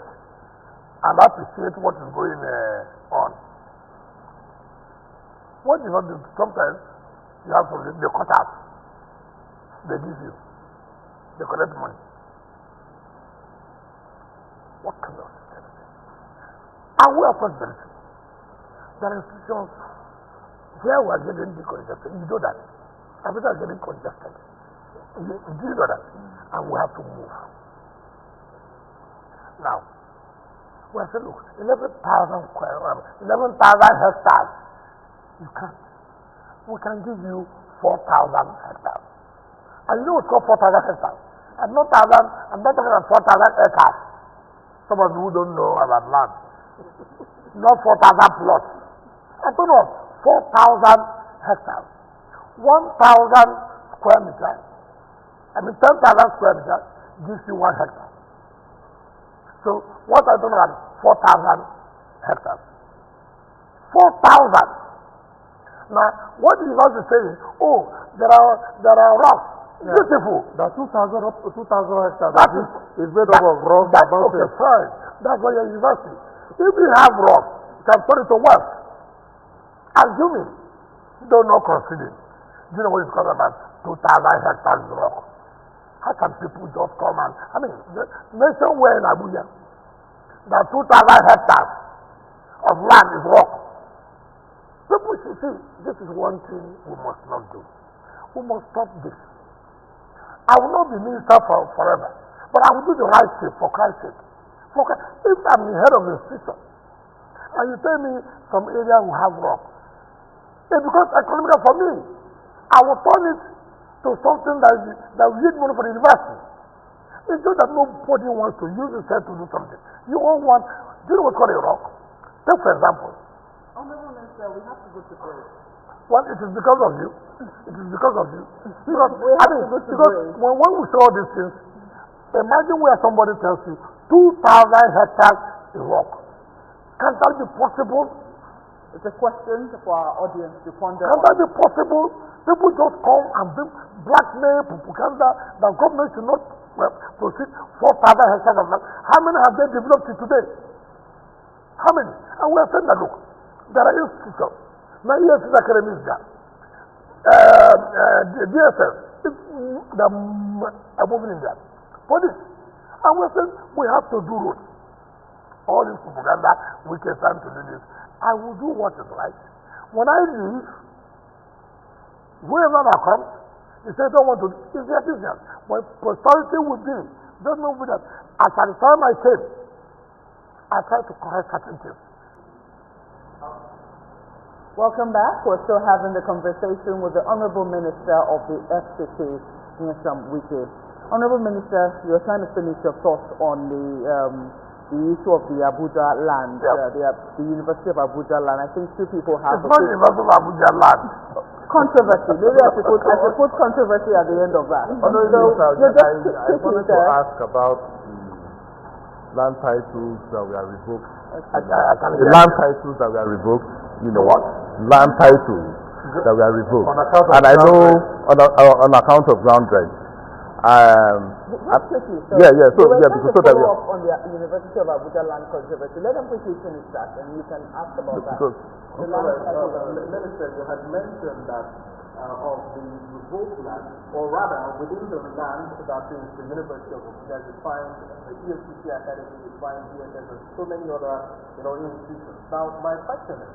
and appreciate what is going on. What you want to do, sometimes you have to they cut out. They give you. They collect money. What kind of system is it? And we are first benefit. There are institutions where we are getting decongested. You know that. Everything is getting congested. You do know that. And we have to move. Now, we have to look, 11,000 hectares. You can't. We can give you 4,000 hectares. And you know what's called 4,000 hectares? I'm not talking about 4,000 acres. Some of you who don't know about land. Not 4,000 plots. I'm talking about 4,000 hectares. 1,000 square meters. 10,000 square meters gives you 1 hectare. So what I don't know about 4,000 hectares. 4,000. Now, what the university is saying, oh, there are rocks. Yeah. Beautiful. That 2,000 hectares. That is made up of rocks. That's okay, fine. That's why your university. If you have rocks, you can turn it to wealth. Assuming you don't know considering. Do you know what it's called about 2,000 hectares rock? How can people just come and mention where in Abuja that 2,000 hectares of land is rock? People should see this is one thing we must not do. We must stop this. I will not be minister forever, but I will do the right thing for Christ's sake. If I'm the head of the institution, and you tell me some area will have rock, it becomes economical for me. I will turn it to something that will yield money for the university. It's just that nobody wants to use his head to do something. You all want, do you know what's called a rock? Take for example. Honorable Minister, we have to go to break. Well, it is because of you. It is because of you. Because, when we saw these things, imagine where somebody tells you 2,000 hectares is rock. Can that be possible? It's a question for our audience to ponder. Can that be possible? People just come and blackmail propaganda that government should not proceed 4,000 hectares of land. How many have they developed it today? How many? And we are saying that, look, there are institutions. Now, EFC's academy is there. The DSS, they're moving in there. Police. And we said we have to do roads. All this propaganda, we can time to do this. I will do what is right. When I leave, whoever that comes, they say don't want to, it's their business. But posterity will be, don't know that. As at the time I came, I tried to correct certain things. Welcome back. We're still having the conversation with the Honorable Minister of the FCT Nyesom Wike. Honorable Minister, you're trying to finish your thoughts on the issue of the Abuja land, the University of Abuja land. I think two people have. It's not the University of Abuja land. Controversy. Maybe I should put controversy at the end of that. I wanted to ask about the land titles that were revoked. The land titles that were revoked. You know what? Land titles that were revoked. And I know on account of ground rent. Because so that we up on the University of Abuja land controversy. Let them quickly finish that, and you can ask about that. Minister, you had mentioned that of the revoked land, or rather within the land that is the University of Abuja, you find the FCT Academy, you find DSS, and so many other institutions. Now, my question is,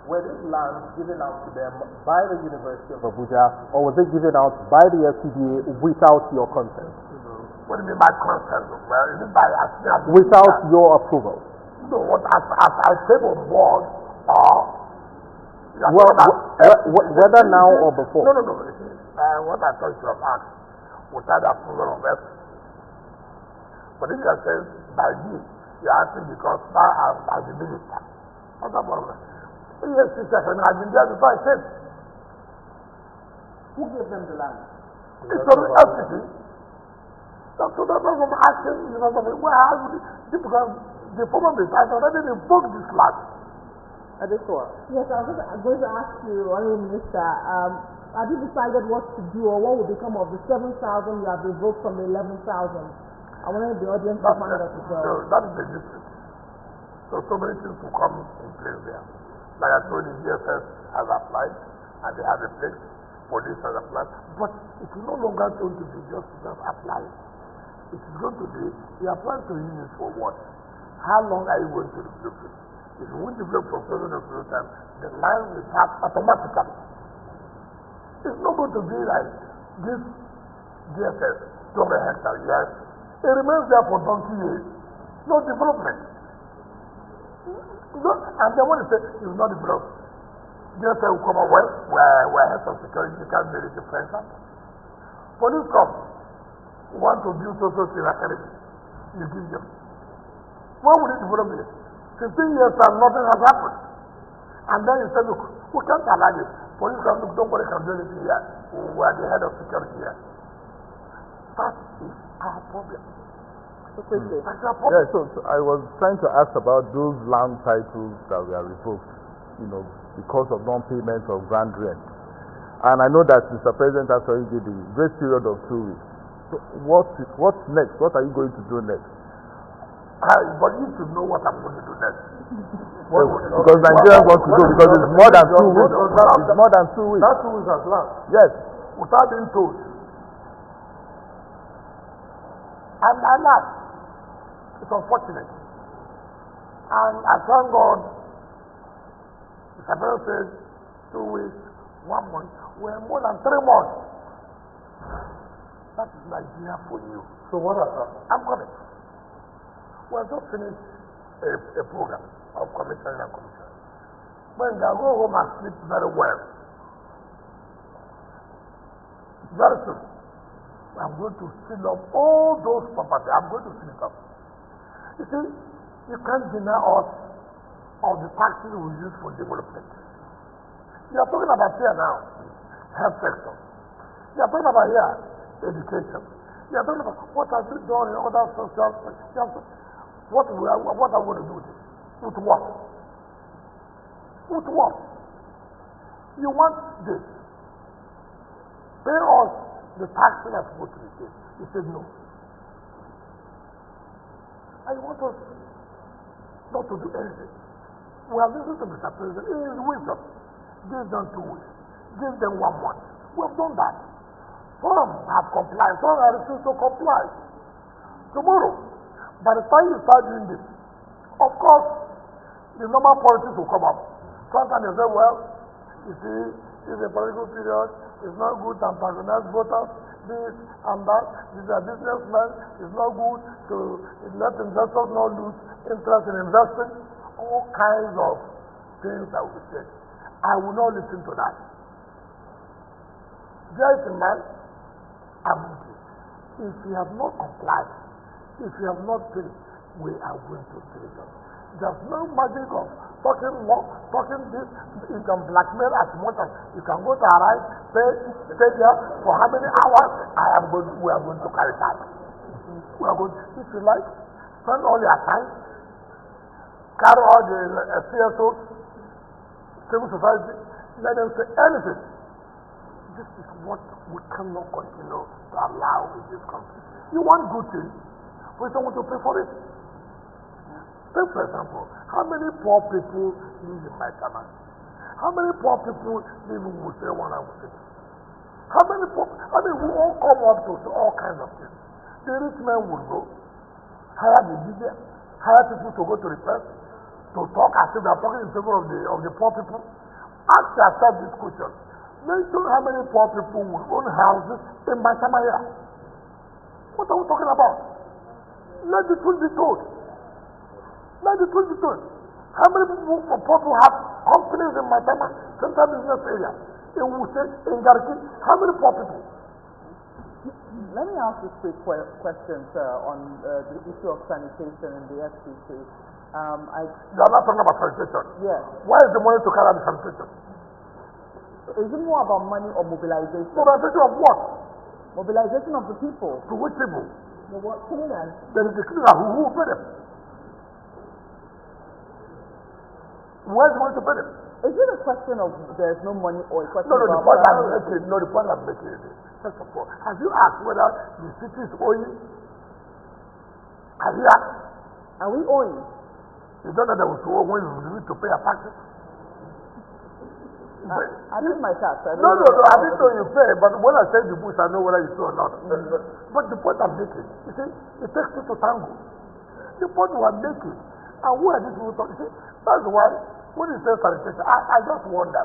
were these lands given out to them by the University of Abuja, or was it given out by the FCDA without your consent? What do you mean by consent? Well, is it by without your approval? No, what as I came on board, whether now or before? No. What I thought you have asked, without the approval of us. But if you are saying by me, you are asking because now I'm the minister. What's the problem? Yes, sister, and I've been there before I said. Who gave them the land? It's from the FCT. So that's why I'm asking, because the former minister has already revoked this land. Adesua. Yes, I was going to ask you, Honorable Minister, have you decided what to do or what will become of the 7,000 you have revoked from the 11,000? I wanted the audience to find out as well. So that is the district. So many things will come in place there. Like I told you, DFS has applied and they have a place. Police has applied. But it is no longer going to be just applying. It is going to be, you are planning to use it for what? How long are you going to develop it? If you won't develop for a period time, the line will start automatically. It's not going to be like this DFS, 200 hectares, yes. It remains there for donkey years. No development. And then when you say it's not developed, DFS will come up, well, we're heads of security, you can't really difference that. Police come, want to build social academy, you give them. When will it develop it? 15 years and nothing has happened. And then you say, look, we can't allow this. Police come, look, nobody can do anything here. We are the head of security here. That is our problem. That's our problem. Yeah, so I was trying to ask about those land titles that were revoked, because of non-payment of grand rent. And I know that Mr. President actually gave the grace period of 2 weeks. So what's next? What are you going to do next? But you should know what I'm going to do next. Because Nigerians want to know, because it's more than 2 weeks. It's more than 2 weeks. That 2 weeks has last. Yes. Without being told. And I laugh. It's unfortunate. And I thank God, Mr. President said 2 weeks, 1 month, we're more than 3 months. That is Nigeria for you. So what has happened? I'm coming. We have just finished a program of commissioning and commission. When they go home and sleep very well, very soon, I'm going to seal up all those properties. I'm going to seal it up. You see, you can't deny us of the taxes we use for development. You are talking about here now, health sector. You are talking about here, education. You are talking about what has been done in other social sectors. What are we going to do with it? With what? With what? You want this. Pay us the taxes that are supposed to be paid. He said no. And you want us not to do anything. We have listened to Mr. President. In his wisdom, give them 2 weeks. Give them 1 month. We have done that. Some have complied. Some have refused to comply. Tomorrow, by the time you start doing this, of course, the normal politics will come up. Sometimes they say, well, you see, it's a political period, it's not good to patronize voters, this and that, these are businessmen, it's not good to let investors not lose interest in investing, all kinds of things that will be said. I will not listen to that. There is a man, Abuja. If you have not complied, if you have not paid, we are going to kill them. There's no magic of talking law, talking this. You can blackmail as much as you can go to arrive, stay there for how many hours. We are going to carry that. We are going. If you like, spend all your time, carry all the CSOs, civil society, let them say anything. This is what we cannot continue to allow in this country. You want good things, but you don't want to pay for it. Take for example, how many poor people live in my town? How many poor people live in Wuse 1 and Wuse 2? How many poor? I mean, we all come up to all kinds of things. The rich men will go, hire the media, hire people to go to the press, to talk as if they are talking in favor of the poor people. Ask yourself this question. Mention how many poor people will own houses in my town here. What are we talking about? Let the truth be told. Let the truth be told. How many people have companies in Matama, central business area, in Wuse, in Garki? How many poor people? Let me ask you quick questions on the issue of sanitation in the FCT. You are not talking about sanitation. Yes. Where is the money to carry out the sanitation? Is it more about money or mobilization? Mobilization of what? Mobilization of the people. To which people? The what cleaners? There is the cleaner who will pay them. Where is the money to pay them? Is it a question of there's no money or a question No, the about point I'm priority? making, no, the point I'm making is this. First of all, have you asked whether the city is owing? Have you asked? Are we owing? You don't know that we owe when you need to pay a taxes? I did my tax. No, I didn't know you pay, but when I say the bush, I know whether you pay or not. But the point I'm making, you see, it takes two to tango. The point we are making, and where these people talk, you see, that's why, when you say sanitation, I just wonder.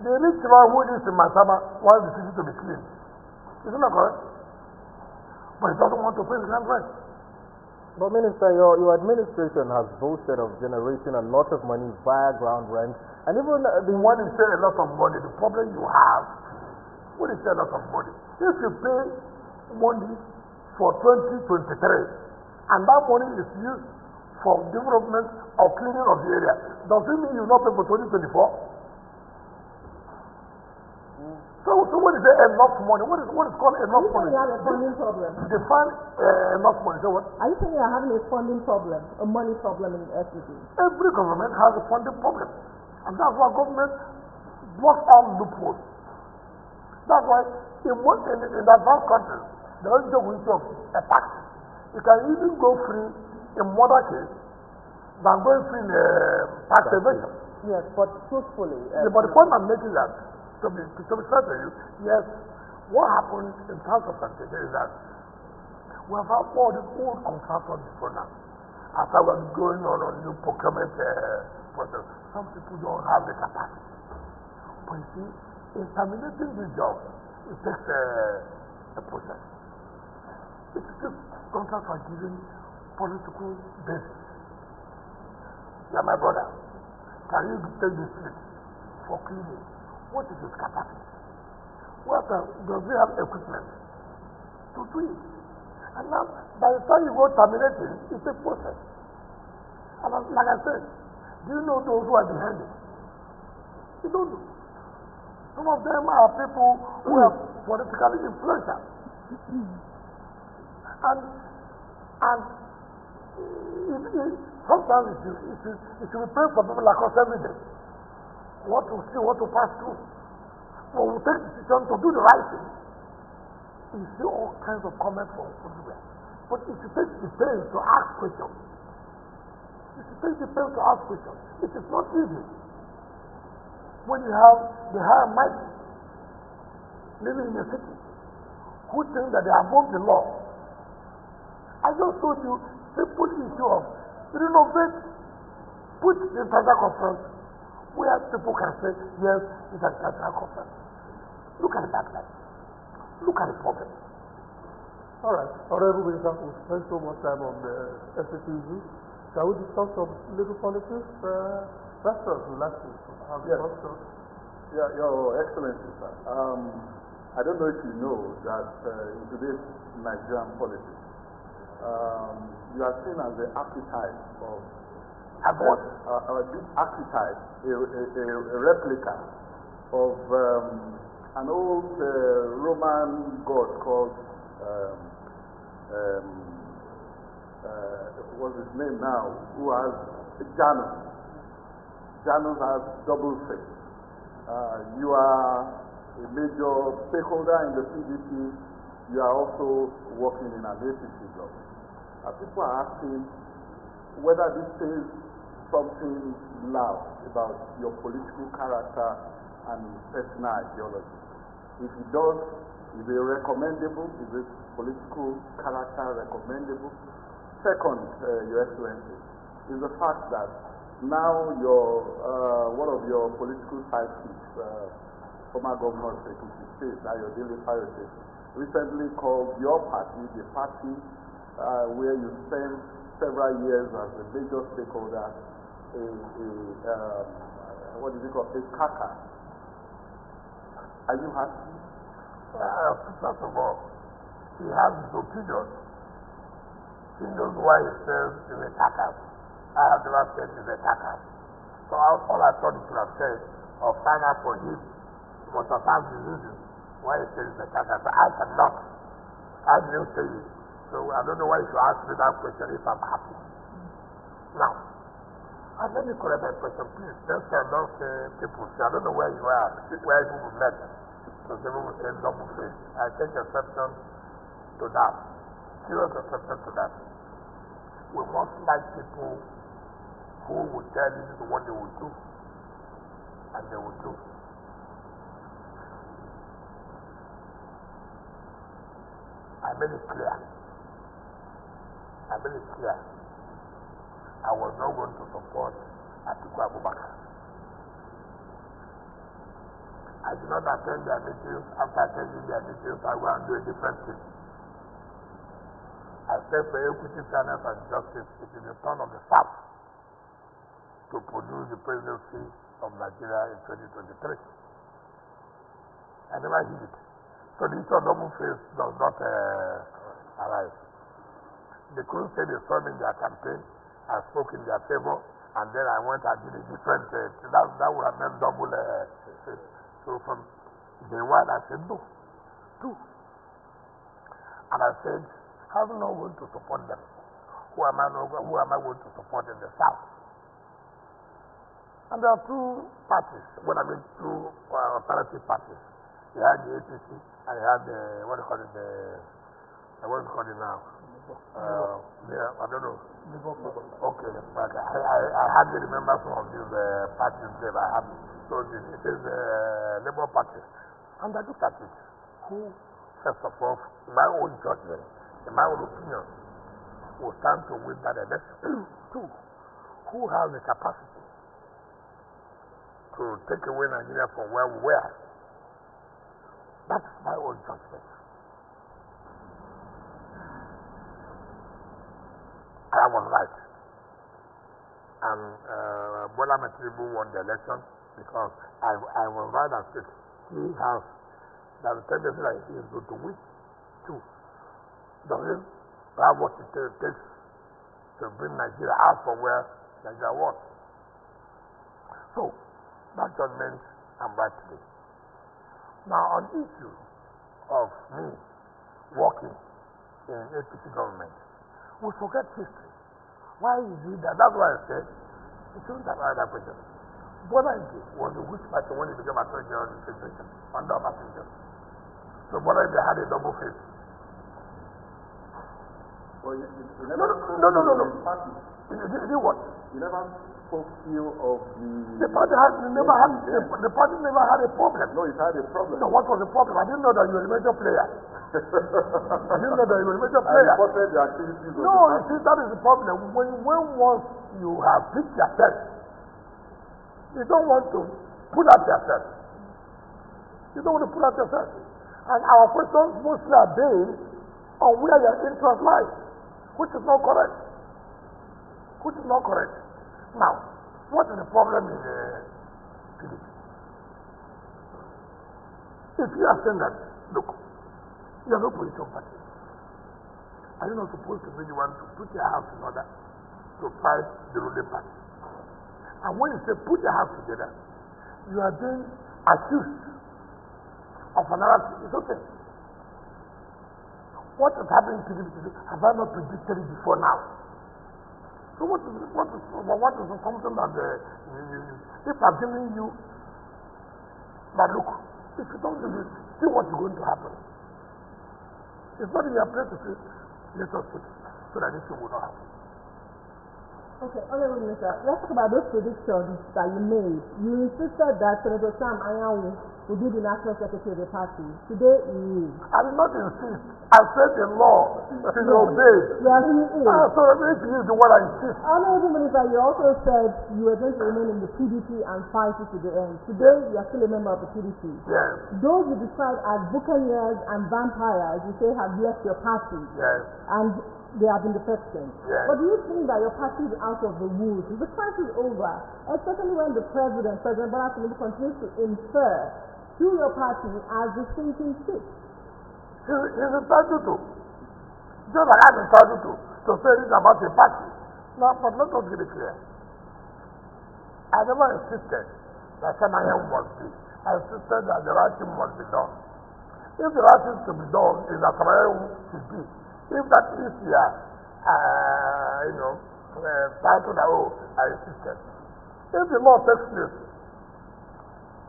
The rich man who lives in Masama wants the city to be clean. Isn't that correct? But he doesn't want to pay the ground rent. But Minister, your administration has boasted of generating a lot of money via ground rent, and even When you say a lot of money, the problem you have, when you say a lot of money, if you pay money for 2023, and that money is used for development or cleaning of the area, does it mean you will not pay for 2024? So when you say enough money, what is called enough money? You have a funding problem. Define enough money. So what? Are you saying you're having a funding problem, a money problem in FCT? Every government has a funding problem. And that's why government blocks all loopholes. That's why in advanced countries, there is the issue of a tax. You can even go free in murder case than going free in tax evasion. Yes, but truthfully. But the point I'm making is that, to be fair to you, yes, what happened in terms of sanitation is that we have had all these old contractors before now. After we're going on a new procurement process, some people don't have the capacity. But you see, in terminating the job, it takes a process. It's just contracts are given political basis. Yeah, my brother, can you take the street for cleaning? What is his capacity? Does he have equipment to do it? And now, by the time you go terminating, it's a process. And like I said, do you know those who are behind it? You don't know. Some of them are people who are politically influential. And sometimes it should be praying for people like us every day. What to see, what to pass through. But we take the decision to do the right thing. You see all kinds of comments from everywhere. But if you take the pain to ask questions, it is not easy. When you have the higher might living in a city who think that they are above the law. I just told you simple issue of renovate, put the international conference where people can say, yes, it's an international conference. Look at the backlight. Look at the problem. All right, Honorable Minister, we spent so much time on the FCT issue. Shall we discuss some little politics? Restaurants would like to have the discussion. Yeah, Your Excellency, sir. I don't know if you know that in today's Nigerian politics, you are seen as the archetype of this archetype, a replica of an old Roman god called what's his name now? Who has Janus. Janus has double face. You are a major stakeholder in the PDP. You are also working in an APC bloc. People are asking whether this says something loud about your political character and personal ideology. If it does, is it recommendable? Is it political character recommendable? Second, Your Excellency, is the fact that now one of your political sidekicks, former governor of Ekiti State, Ayodele Fayose, recently called your party the party where you spent several years as a major stakeholder, what is it called? A kaka. Are you happy? First of all, he has his opinion. He knows why he says he's a attacker. I have never said he's a attacker. So all I thought he should have said, or find out for him, he must have found the reason why he says he's a attacker. So I cannot. I didn't say it. So I don't know why you should ask me that question if I'm happy. Now, let me correct my question, please. Don't say people say, I don't know where you are, where people met. So people will say double face. I take exception to that. Serious exception to that. We must like people who will tell you this is what they will do. And they will do. I made it clear. I was not going to support Atiku Abubakar. I did not attend their meetings. After attending their meetings, I go and do a different thing. I said for equity, fairness, and justice, it is the turn of the South to produce the presidency of Nigeria in 2023. I never hid it. So the issue of double face does not arise. They couldn't say they saw me in their campaign. I spoke in their favor, and then I went and did a different that would have meant double face. So from day one, I said no. Two. And I said, I'm not going to support them. Who am I going to support in the South? And there are two parties. When I mean two alternative parties. You had the APC and you had the what do you call it now? I don't know. Okay, but I hardly remember some of these parties there. I have so it is Labour Party. And I look at it. Who, first of all, in my own judgment, in my own opinion, will stand to win that election? Two, who has the capacity to take away Nigeria from where we were? That's my own judgment. I was right. And Bola Tinubu won the election because I was right and said he has the tendency that he is going to win. Two, doesn't have what it takes to bring Nigeria out from where Nigeria was. So, that judgment, I'm right today. Now, on the issue of me working in APC government, we forget history. Why is it that? That's why I said, it shouldn't have had that question. Bola-Ige was the which party when he became Attorney General of the Federation under Obasanjo. So Bola-Ige had a double face. Well, you No. party. Is it what? You never spoke ill of The party never had a problem. No, it had a problem. So what was the problem? I didn't know that you were a major player. I didn't know that you were a major I player. reported the activities of No, you see, that is the problem. When once you have picked yourself, you don't want to pull out yourself. You don't want to pull out yourself. And our questions mostly are based on where your interest lies, which is not correct. Now, what is the problem in PDP? If you are saying that, look, you are no opposition party. Are you not supposed to be the one to put your house in order to fight the ruling party? And when you say put your house together, you are being accused of a narrative. It's okay. What is happening to PDP today? Have I not predicted it before now? So what is something that if I'm telling you that look, if you don't do this, see what's going to happen. It's not in your place to say, let us put it so that this thing will not happen. Okay, Honorable Minister, let's talk about those predictions that you made. You insisted that Senator Sam Anyanwu will be the National Secretary of the party. Today he is. I did not insist. I said the law is obeyed. Yes, he is. So if he is the one I insist. Honorable Minister, you also said you were going to remain in the PDP and fight it to the end. Today, you are still a member of the PDP. Yes. Those you describe as buccaneers and vampires, you say have left your party. Yes. And they have been defecting. Yes. But do you think that your party is out of the woods? Is the crisis over? Especially when the President Bola Tinubu continues to infer to your party as the thinking fit. He's entitled to. Just like I'm entitled to. to say this about a party. Now, but let us get it clear. I never insisted that Samaria must be. I insisted that the right thing must be done. If the right thing to be done is that Samaria should be, if that is here, title that, I insisted. If the law takes place,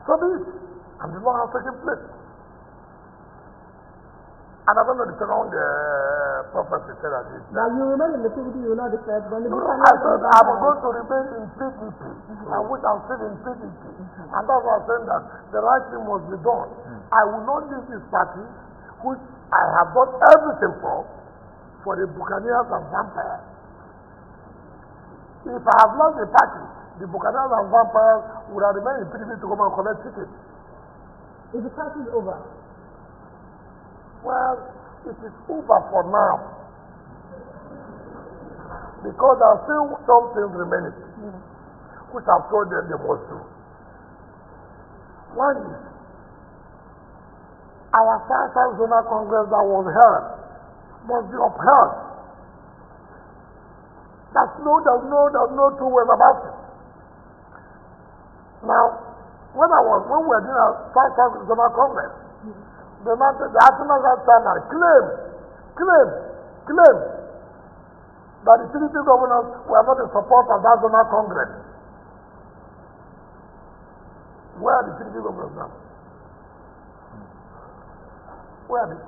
so be it. And the law has taken place. And I don't know the second prophet said that this. Now you remain in the PDP, you will not declare. Then the I said I'm going to remain in PDP, and which I'm still in PDP. And that's why I'm saying that the right thing must be done. I will not leave this party, which I have done everything for the Buccaneers and vampires. If I have lost the party, the Buccaneers and vampires would have remained in PDP to come and collect tickets. Is the crisis over? Well, it is over for now. Because there are still some things remaining, which I've told them they must do. One is, our South Zonal Congress that was held must be upheld. There's no two ways about it. Now, when we were doing our South Zonal Congress, the National Chairman claimed that the PDP governors were not in support of that zonal congress. Where are the PDP governors now? Where are they?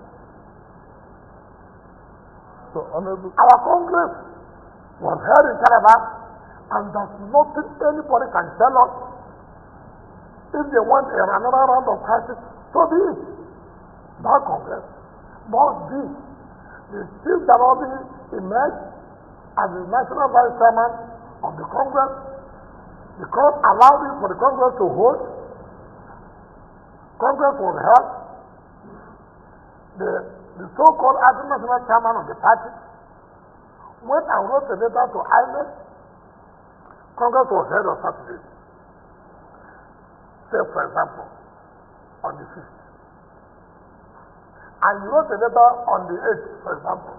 So, Honorable, our congress was held in Calabar, and there's nothing anybody can tell us. If they want another round of crisis, so be it. That congress must be. The Chief Jarabi emerged as the national vice chairman of the congress. The court allowed it for the congress to hold. Congress was held. The so-called national chairman of the party went and wrote a letter to INEC. Congress was held on Saturday. Say, for example, on the 5th. And you wrote a letter on the 8th, for example,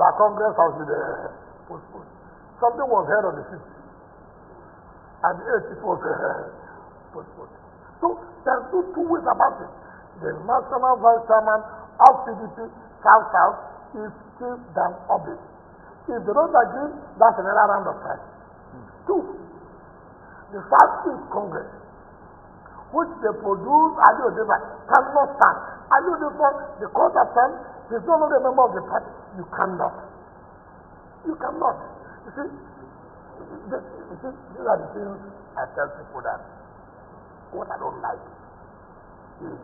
that Congress has been postponed. Something was held on the 5th. And the 8th, it was postponed. So, there's no two ways about it. The national vice chairman of PDP, South, is Chief Dan Obi. If they don't agree, that's another round of fight. Two, the South-East Congress, which they produce, cannot stand. The court has said, he's no longer a member of the party. You cannot. You cannot. You see, these are the things I tell people that what I don't like is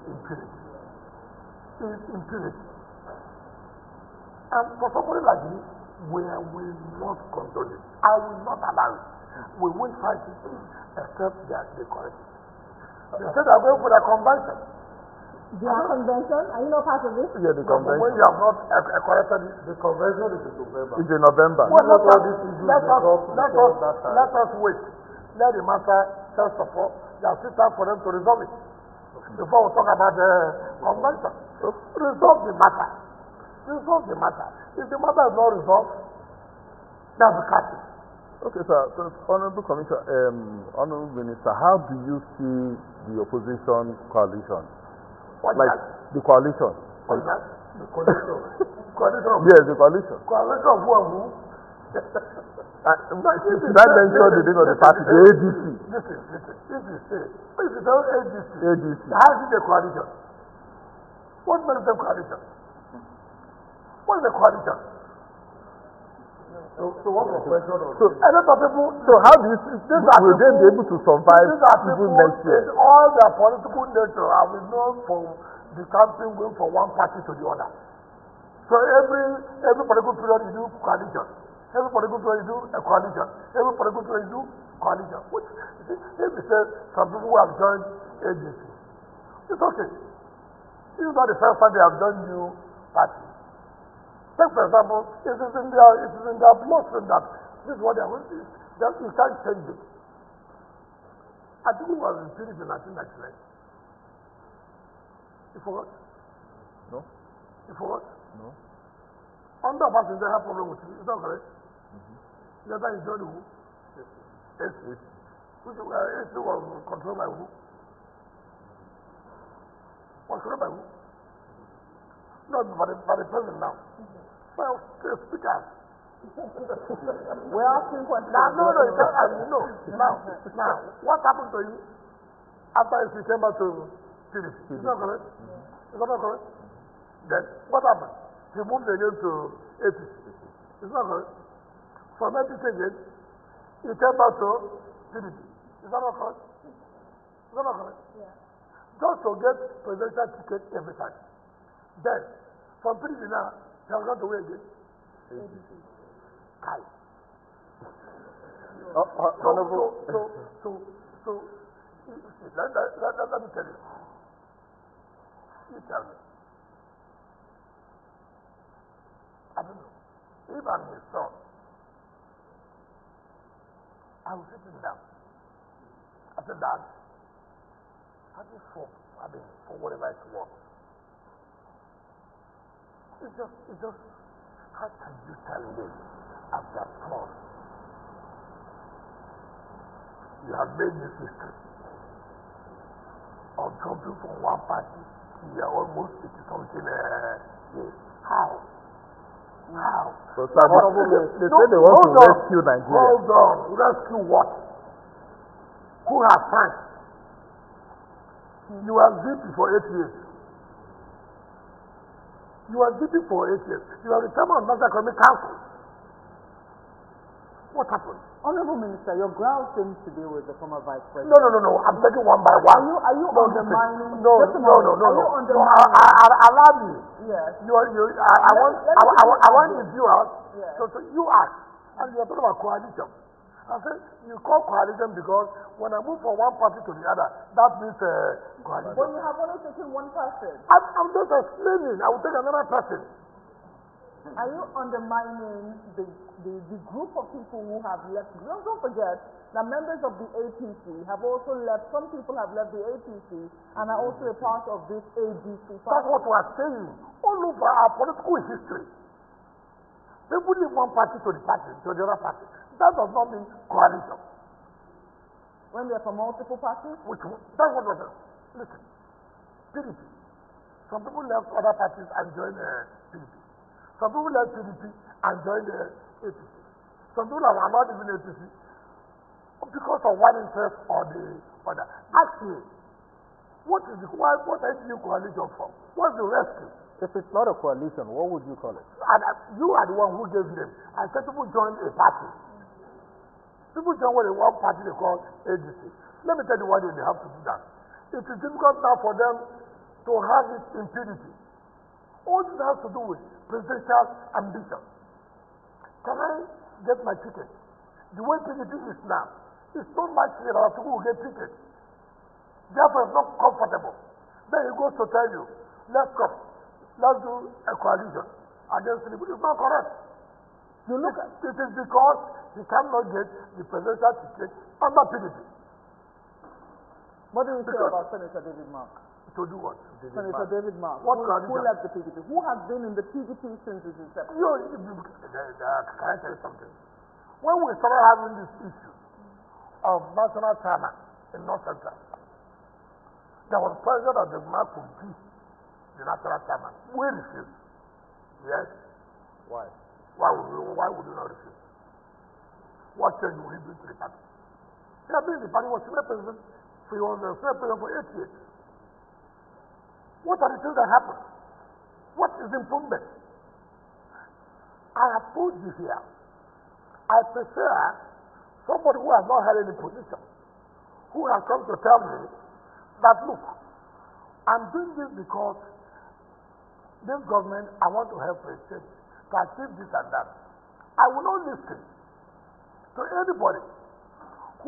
impunity. And for somebody like me, we will not condone it. I will not allow it. We won't fight it except that they correct it. They said they're going for the convention. Their convention? Are you not part of this? yeah, the convention. When you have not corrected it, The convention is in November. It's in November. well, let Let us wait. Let the matter first of all, there is time for them to resolve it. Before we talk about the convention. Resolve the matter. Resolve the matter. If the matter is not resolved, that's the crisis. Okay, sir. So, Honorable Commissioner, Honorable Minister, how do you see the opposition coalition? What Like that? the coalition? What that? The coalition. Coalition of Yes, the coalition. coalition of who and who? Should I mention the name of the party? The ADC. Listen. If you say ADC, ADC. how is it a coalition? What makes them coalition? What is a coalition? So what's the question of So, A lot of people. so how do you see, will they be able to survive These are even people next year? in all their political nature have been known for the campaign going from one party to the other. So every political period you do coalition. Every political period you do a coalition. Every political period you do coalition. Which, you see, if you say some people who have joined agency, it's okay. This is not the first time they have joined new party. Take for example, it is in their bloodstream that this is what they are going to do. That you can't change it. I think it was in PDP in 1999. You forgot? No. You forgot? No. under person they have problem with you. Is that correct? The other is joined who? Yes. Which was controlled by who? Was controlled by who? Not by the president now. Well, speakers. We're asking questions. No. Now, what happened to you after you came back to PDP? Is that correct? Is that not correct? Then, what happened? He moved again to APC. Is that correct? From APC again, he came back to PDP. Is that not correct? Is that not correct? Yeah. Just to get presidential ticket every time. Then, from PDP now, he has gone to where again? Kai. So, let me tell you. You tell me. I don't know. If I'm his son, I will sit him down. I said, Dad, for whatever it's worth. It's just, how can you tell me after all? You have made this history of jumping from one party to your almost 80-something years. How? So, they say they want to rescue Nigeria. Hold on. Rescue what? Who has time? You are VP for 8 years. You are VP for 8 years. You are the chairman of National Economic Council. What happened? Honorable Minister, your ground seems to be with the former Vice President. No. I'm taking one by one. Are you undermining? No. Are you undermining? Allow me. Yes. I want the viewers. Yes. So you ask, and you are talking about coalition. I said you call coalition because when I move from one party to the other, that means coalition. But you have only taken one person. I'm just explaining. I will take another person. Are you undermining the group of people who have left? Don't forget that members of the APC have also left. Some people have left the APC and are also a part of this ADC party. That's what we are saying. All over our political history, people leave one party to the other party. That does not mean coalition. When they are from multiple parties? That's what we're saying. Listen, PDP. Some people left other parties and joined PDP. Some people left PDP and joined the APC. Some people are not even APC because of one interest or the other. Actually, what are you coalition for? What's the rescue? If it's not a coalition, what would you call it? And you are the one who gave them. I said people joined a party. People join one party they call ADC. Let me tell you why they have to do that. It is difficult now for them to have it in PDP. All this has to do with presidential ambition. Can I get my ticket? The way PDP is now, it's not much that our people will get tickets. Therefore, it's not comfortable. Then he goes to tell you, let's do a coalition against PDP. It's not correct. It is because he cannot get the presidential ticket under PDP. What do you say about Senator David Mark? To do what? Senator David Mark, who left the PDP, who has been in the PDP since its inception. Can I tell you something? When we started having this issue of national chairman in North Central, there was pressure that the Mark would be the national chairman. We refused. Yes. Why? Why would you not refuse? What change will he bring to the party? He had been in the party, was Senate President, so he was the Senate President for 8 years. What are the things that happen? What is improvement? I have told you here, I prefer somebody who has not had any position, who has come to tell me that, look, I'm doing this because this government, I want to help a state to achieve this and that. I will not listen to anybody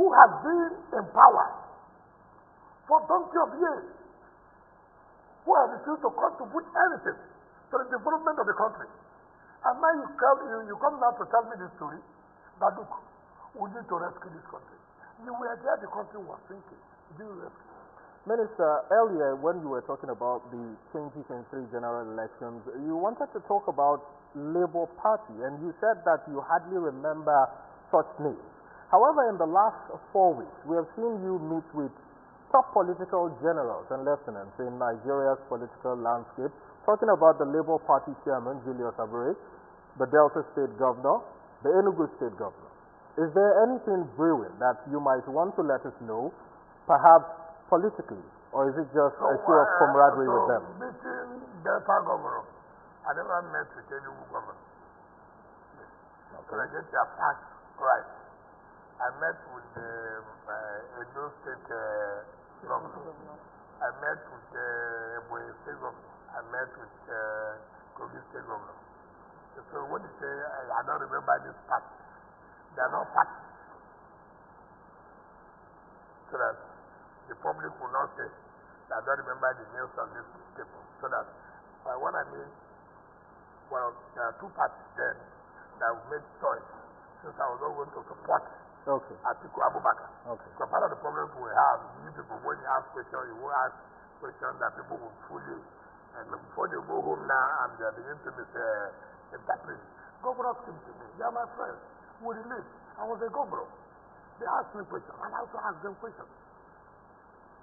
who has been in power for donkey of years, who has refused to contribute anything to the development of the country. And now you come now to tell me this story that, look, we need to rescue this country. You were there, the country was sinking. Did you rescue? Minister, earlier when you were talking about the 2023 general elections, you wanted to talk about Labour Party, and you said that you hardly remember such names. However, in the last 4 weeks, we have seen you meet with top political generals and lieutenants in Nigeria's political landscape, talking about the Labour Party chairman, Julius Abure, the Delta State Governor, the Enugu State Governor. Is there anything brewing that you might want to let us know, perhaps politically, or is it just a show of camaraderie with them? Meeting Delta Governor, I never met with Enugu Governor. So I get your facts right. I met with the Edo State Governor. I met with Abuja State Governor. I met with Kogi State Governor. So when you say I don't remember this fact, they are not facts. So that the public will not say that I don't remember the names of these people. So that what I mean, well, there are two parties then that made choice since I was not going to support Atiku Abubakar. So part of the problems we have, you people, when you ask questions, you will ask questions that people will fully, and before they go home now and they begin to interpret. Governors came to me, they are my friends. We relate. I was a governor. They asked me questions, and I also asked them questions.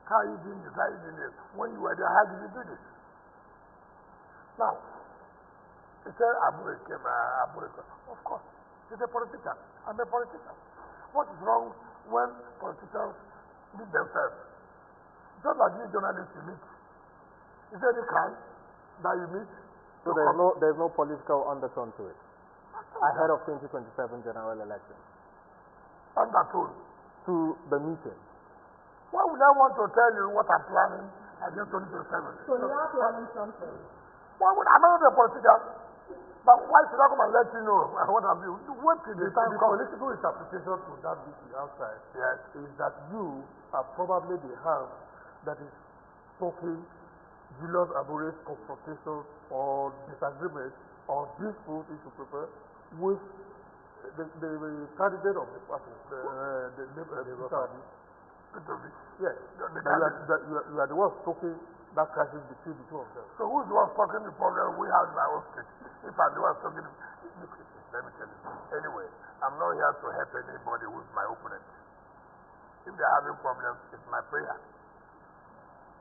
How are you doing this? How are you doing this? When you were there, how did you do this? Now, he said, Abure came. Of course, he's a politician. I'm a politician. What is wrong when politicians meet themselves? Just like you journalists you meet. Is there any crime that you meet? So there's no political undertone to it ahead of 2027 general elections? Undertone? To the meeting. Why would I want to tell you what I'm planning against 2027? So you are planning something? Why would I'm not a politician? But why should I come and let you know what I'm doing? What is the political interpretation to that meeting outside is that you are probably the hand that is stoking Julius Abure's confrontation or disagreement or dispute, if you prefer, with the candidate of the party, the Labour Party. Yes, you are the one stoking that crisis between the two of them. So who's the one stoking the problem we have in our own state? If I'm the one stoking it, let me tell you. Anyway, I'm not here to help anybody who's my opponent. If they're having problems, it's my prayer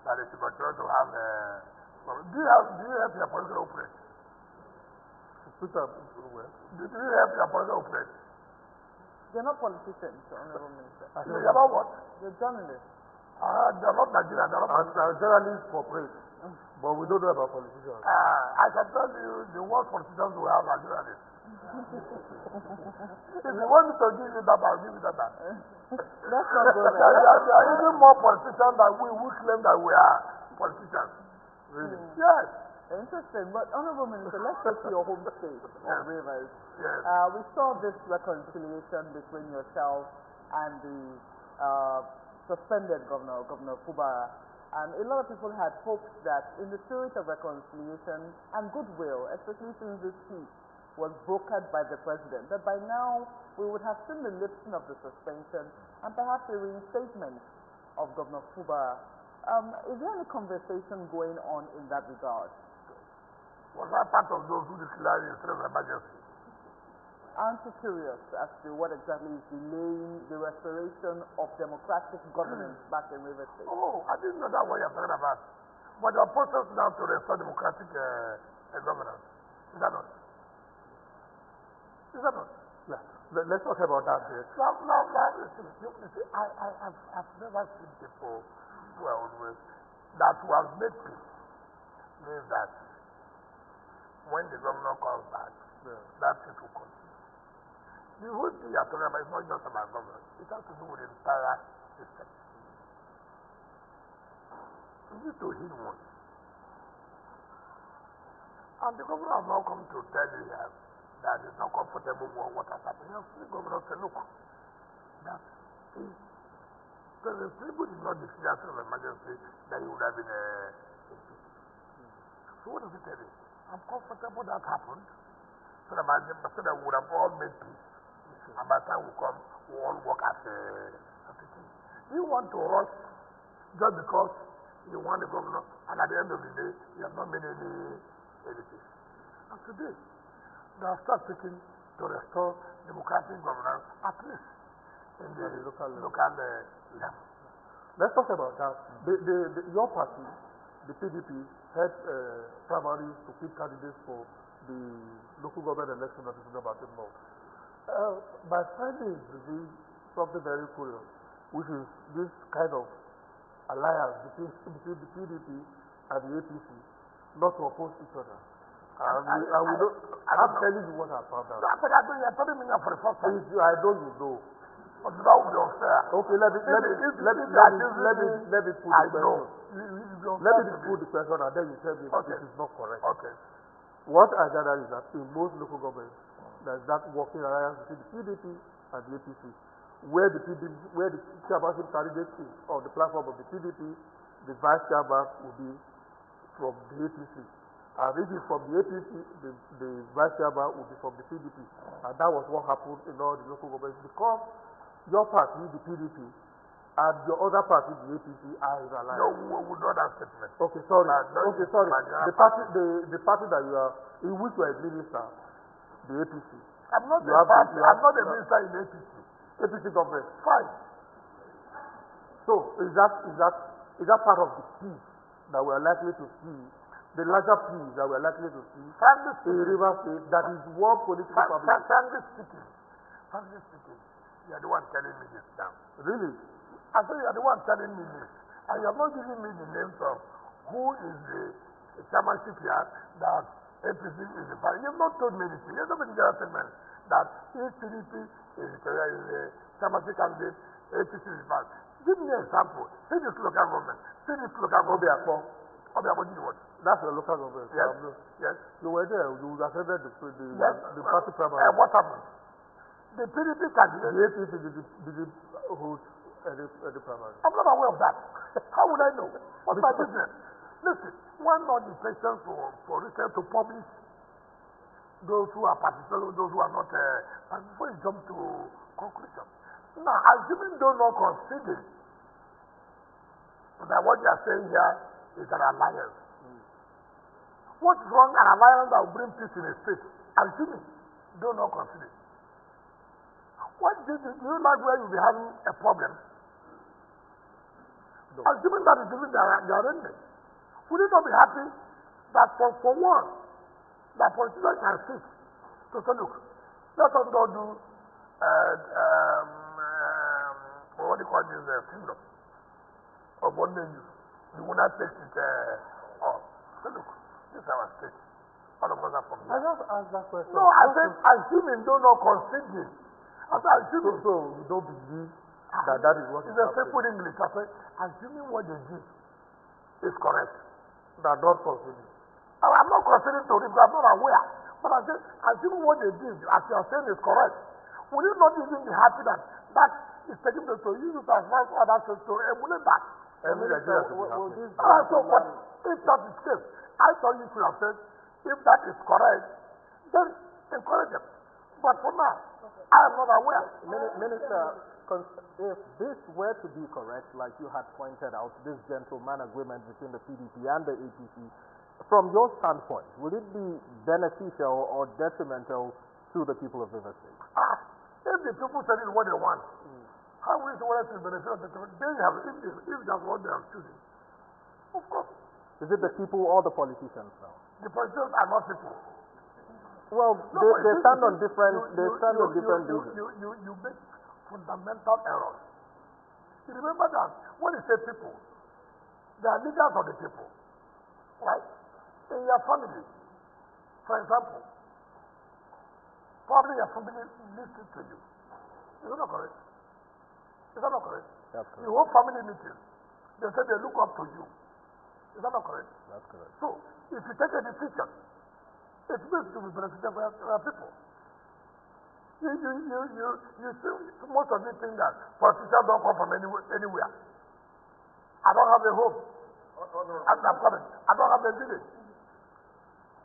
that they should continue to have do you help your political opponent? Do you help your political opponent? They're not politicians, Honorable Minister. They're not what? They're journalists. They're not Nigerian. They're not journalists cooperate, but we don't know about politicians. I can tell you the worst politicians we have are journalists. If you want me to give you that, I'll give you that. That's not good. There are even more politicians than we claim that we are politicians. Really? Yes. Interesting. But Honorable Minister, let's go to your home state of Rivers. Yes. We saw this reconciliation between yourself and the suspended governor, Governor Fubara. And a lot of people had hoped that in the spirit of reconciliation and goodwill, especially since this peace was brokered by the president, that by now we would have seen the lifting of the suspension and perhaps a reinstatement of Governor Fubara. Is there any conversation going on in that regard? Was I part of those who declared a state of emergency? Aren't you curious as to what exactly is delaying the restoration of democratic governance back in Rivers State? Oh, I didn't know that what you're talking about. But there are process now to restore democratic governance. Is that not? Is that not? Yeah. Let's talk about that here. No, you see, I've never seen people that who have made peace means that when the governor comes back, that it will continue. The whole thing you're talking about is not just about government. It has to do with the entire system. We need to heal one. And the governor has not come to tell you that it's not comfortable with what has happened. You have seen the governor say, look, that if President Tinubu did not declare a state of emergency, then he would have been So what does he tell you? I'm comfortable that happened, so that we would have all made peace. And by the time we come, we all work as a team. You want to rush just because you want the governor, and at the end of the day, you have not made anything. And today, they are start seeking to restore democratic governance, at least in the local level. Let's talk about that. Your party, the PDP, had primaries to pick candidates for the local government election that is in about a month. My finding is something very curious, which is this kind of alliance between the PDP and the APC, not to oppose each other. I'm telling you what I found out. But I think you're telling me now for the first time. I know you know. But that would be unfair. Okay, let me put the question. Let me put the question and then you tell me this is not correct. Okay. What I gather is that in most local governments, there's that working alliance between the PDP and the APC, where the chairmanship candidate is on the platform of the PDP, the vice chairman will be from the APC. And if it's from the APC, the vice chairman will be from the PDP. And that was what happened in all the local governments because your party, the PDP, and your other party, the APC, are in alliance. No, we would not have statement. Okay, sorry. Sorry. The party that you are, in which you are a minister, the APC. I'm not a minister in the APC. APC government. Fine. So is that part of the peace that we are likely to see, the larger peace that we are likely to see in River State that is one political public? Frankly speaking, you are the one telling me this now. Really? I say you are the one telling me this. And you have not given me the names of who is the chairmanship here that APC is the party. You have not told me anything. You have not been given a statement that each PDP is the chairmanship candidate, APC is the party. Give me an example. See this local government. See this local government. Obiako did what? That's the local government. Yes. Yes. You were there. You attended the party primary. What happened? The PDP candidate. The APC did hold the primary. I'm not aware of that. How would I know? What's my business? Listen, why not the patience for research to publish those who are participating, those who are not, and before you jump to conclusion. Now, assuming those not considered that what you are saying here is an alliance. What's wrong an alliance that will bring peace in a state? Assuming do not consider. What do you like where you'll be having a problem? No. Assuming that is even the arrangement. Would you not be happy that for one, that politicians can sit to say, look, let us not do what do you call this kingdom of one nation. We will not take it off. So look, this is our state. All of us are from here. I just asked that question. No, I said assuming do not consider. Assuming. So you don't believe that is what is happening. It's a simple English. I said assuming what they did is correct. That not considering. I'm not considering to it because I'm not aware. But I said assuming what they did, as you are saying, is correct. Will you not even be happy that that is taking place to use it as well as other states to emulate that? So what if that is the case, I thought you should have said if that is correct, then encourage them. But for now, I am not aware. Minister, if this were to be correct, like you had pointed out, this gentleman agreement between the PDP and the APC, from your standpoint, would it be beneficial or detrimental to the people of River State? If the people said it what they want, how will it be beneficial? They have, if that's what they have chosen. Of course. Is it the people or the politicians now? The politicians are not people. Well, they stand on different reasons. You make fundamental errors. You remember that when you say people, they are leaders of the people. Right? In your family, for example, probably your family listens to you. Is that not correct? Is that not correct? That's correct. You hold family meetings. They say they look up to you. Is that not correct? That's correct. So, if you take a decision, it means to be beneficial for your people. You see, most of you think that politicians don't come from anywhere. I don't have a home. I'm coming. I don't have a village.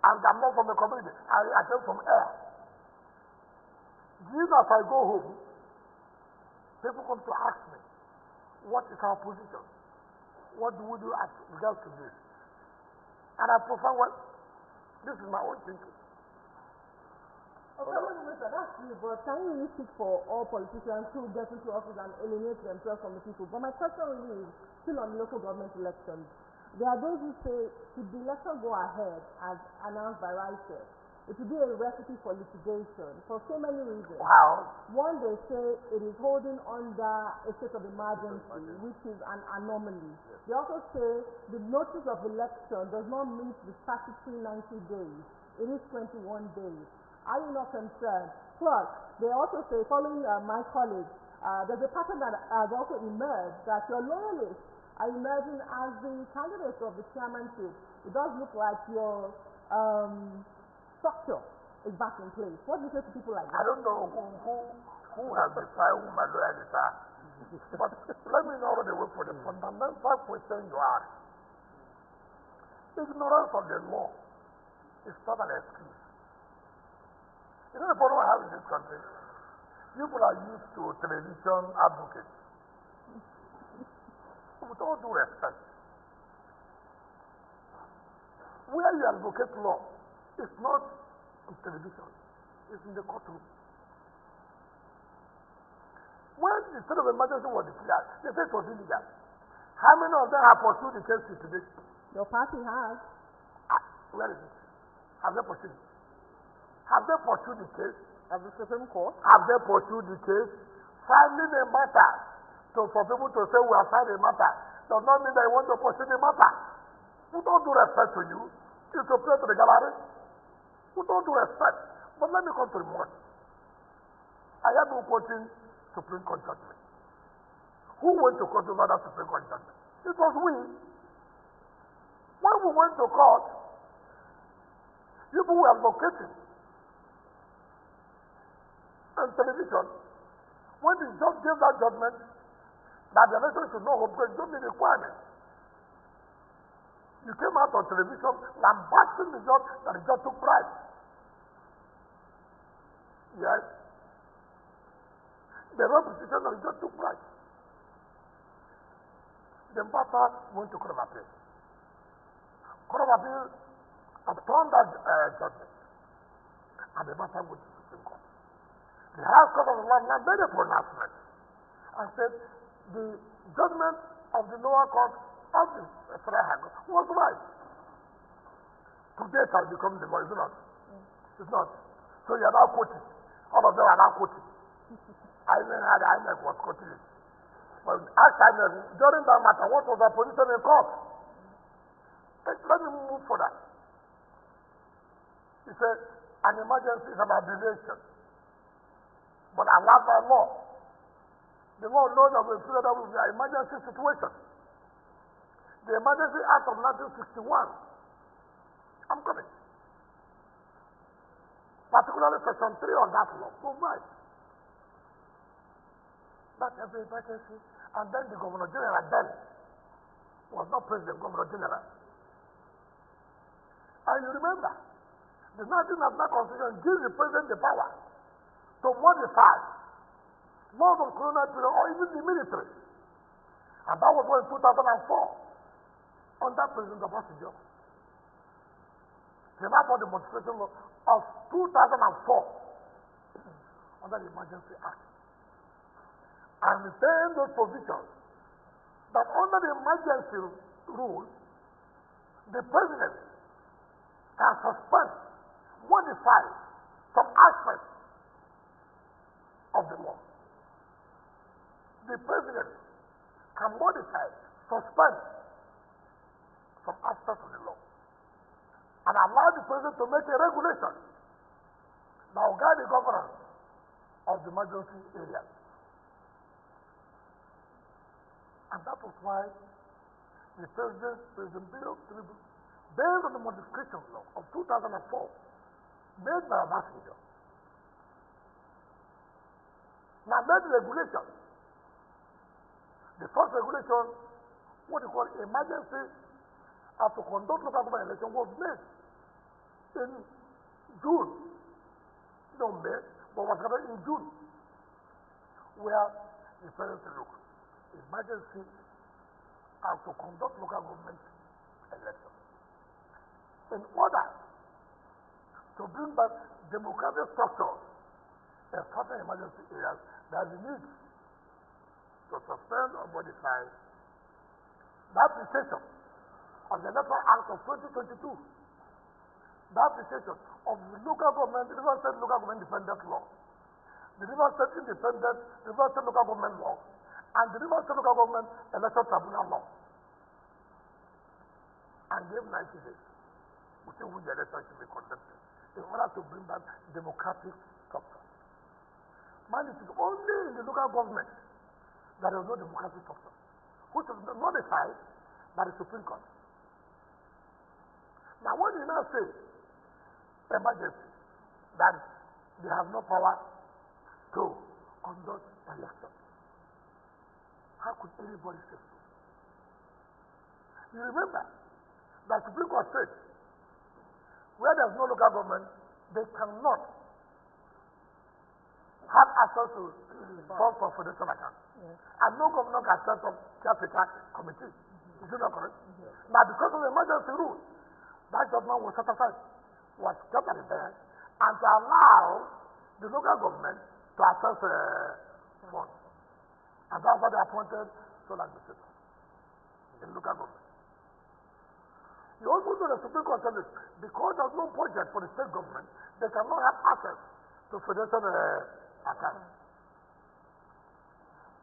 I'm not from the community. I came from air. Do you know if I go home, people come to ask me, what is our position? what do we do as regards to this? And I prefer what? This is my own thinking. Okay, Minister, that's true, but can you really speak for all politicians who get into office and alienate themselves from the people? But my question really is still on local government elections. There are those who say, should the election go ahead as announced by Wike, it will be a recipe for litigation for so many reasons. Wow. One, they say it is holding under a state of emergency, which is an anomaly. They also say the notice of election does not meet the statutory 90 days. It is 21 days. Are you not concerned? Plus, they also say, following my colleague, there's a pattern that has also emerged that your loyalists are emerging as the candidates of the chairmanship. It does look like your structure is back in place. What do you say to people like that? I don't know who has decided who my loyalists are. But let me know the way for the fundamental question you ask. Ignorance of the law is not an excuse. You know the problem I have in this country? People are used to television advocates. With all due respect, where you advocate law, it's not on television, it's in the courtroom. When the state of emergency was declared, they said it was illegal. How many of them have pursued the case to today? Your party has. Where is it? Have they pursued it? Have they pursued the case? At the Supreme Court? Have they pursued the case? Filing a matter for people to say we have filed a matter does not mean that you want to pursue the matter. With all due respect to you, it's to play to the gallery. With all due respect. But let me come to the point. I have been quoting Supreme Court judgment. Who went to court over that Supreme Court judgment? It was we. When we went to court, people were advocating on television. When the judge gave that judgment, that the election should not hold, because you don't need requirement. You came out on television lambasting the judge that the judge took bribe. Yes. The representation that the judge took bribe. The matter went to Court of Appeal. Court of Appeal upturned that judgment. And the matter went to the Supreme Court. The House Court of Law made a pronouncement and said the judgment of the lower court of the Federal High Court was right. Today it has become the law, is it not? It's not. So you are now quoting. All of them are now quoting. I even had INEC was quoting it. But ask INEC, during that matter, what was their position in court? Let me move further. He said, an emergency is an abbreviation, but allowed by law. The law knows that we feel that we are an emergency situation. The Emergency Act of 1961. I'm coming. Particularly Section 3 on that law provides that every emergency, and then the Governor General then was not President, Governor General. And you remember, the 1999 Constitution gives the President the power to modify laws of colonial period or even the military. And that was in 2004 under President Abuja. Came out for the modification law of 2004 under the Emergency Act. And retain those provisions that under the emergency rule, the President can suspend, modify some aspects of the law. The President can modify, suspend some aspects of the law, and allow the President to make a regulation that will guide the governance of the emergency area. And that was why the President Bill, based on the modification law of 2004, made by a messenger. Now, that regulation, the first regulation, what you call emergency to conduct local government election, was made in June. Not May, but was made in June, where the President said, look, emergency are to conduct local government elections. In order to bring back democratic structures in certain emergency areas, there is a need to suspend or modify the application of the Electoral Act of 2022, the application of the local government, the River State Local Government Independent Law, the River State Independent, River State Local Government Law, and the River State Local Government Election Tribunal Law, and gave 90 days within which the election should be conducted in order to bring back democratic structure. Man, it is only in the local government that there is no democratic structure, which is notified by the Supreme Court. Now, when you now say emergency, that they have no power to conduct elections, how could anybody say so? You remember that Supreme Court said, where there is no local government, they cannot have access to funds for federation account. And no governor can set up caretaker committee. Is it not correct? Now, because of the emergency rule, that judgment was set aside, was kept at the bench, and to allow the local government to access funds. And that's why they appointed sole administrators in local government. You also know the Supreme Court said this, because there's no budget for the state government, they cannot have access to federation accounts.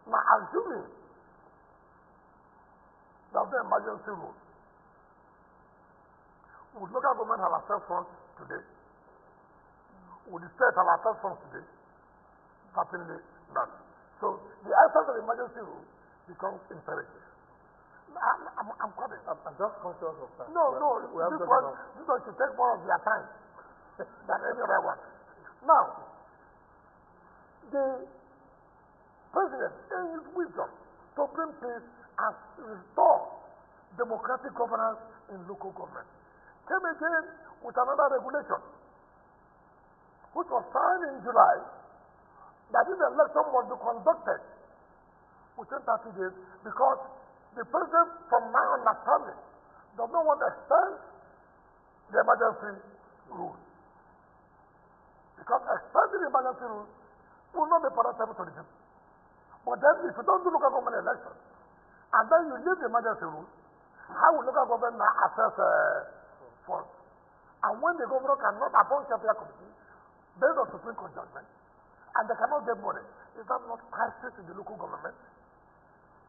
Now, assuming that the emergency rule, would local government have access funds today? Would the state have access funds today? Certainly not. So the essence of the emergency rule becomes imperative. I'm coming. I'm just conscious of that. No, this one should take more of their time than any other one. Now, the president, in his wisdom, to bring peace and restore democratic governance in local government, came again with another regulation, which was signed in July, that this election must be conducted within 30 days, because the president, from my understanding, does not want to extend the emergency rule. Because extending the emergency rule will not be palatable to the people. But then, if you don't do local government elections, and then you leave the emergency rule, how will local government now access funds? And when the governor cannot appoint caretaker committee based on Supreme Court judgment, and they cannot get money, is that not crisis in the local government?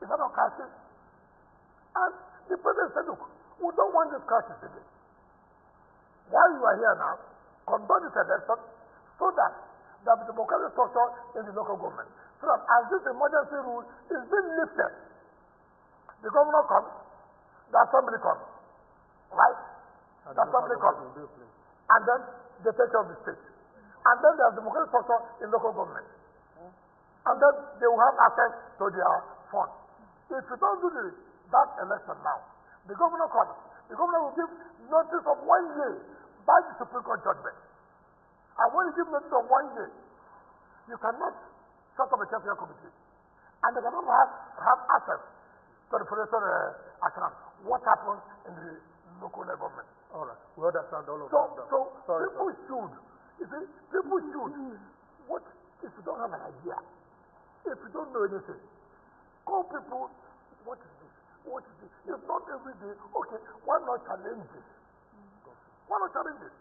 Is that not crisis? And the president said, look, we don't want this crisis again. While you are here now, conduct this election so that there will be democratic structure in the local government. So that as this emergency rule is being lifted, the governor comes, the assembly comes, right? The assembly comes, and then they take care of the state. And then there's democratic structure in local government. And then they will have access to their funds. If you don't do that election now, the governor comes, the governor will give notice of 1 year by the Supreme Court judgment. And when you give notice of 1 year, you cannot set up a caretaker committee. And they cannot have access to the federation account. What happens in the local government? All right, we understand all of that. So people should, you see, people should, what if you don't have an idea? If you don't know anything, call people, what is this? What is this? It's not every day. Okay, why not challenge this? Why not challenge this?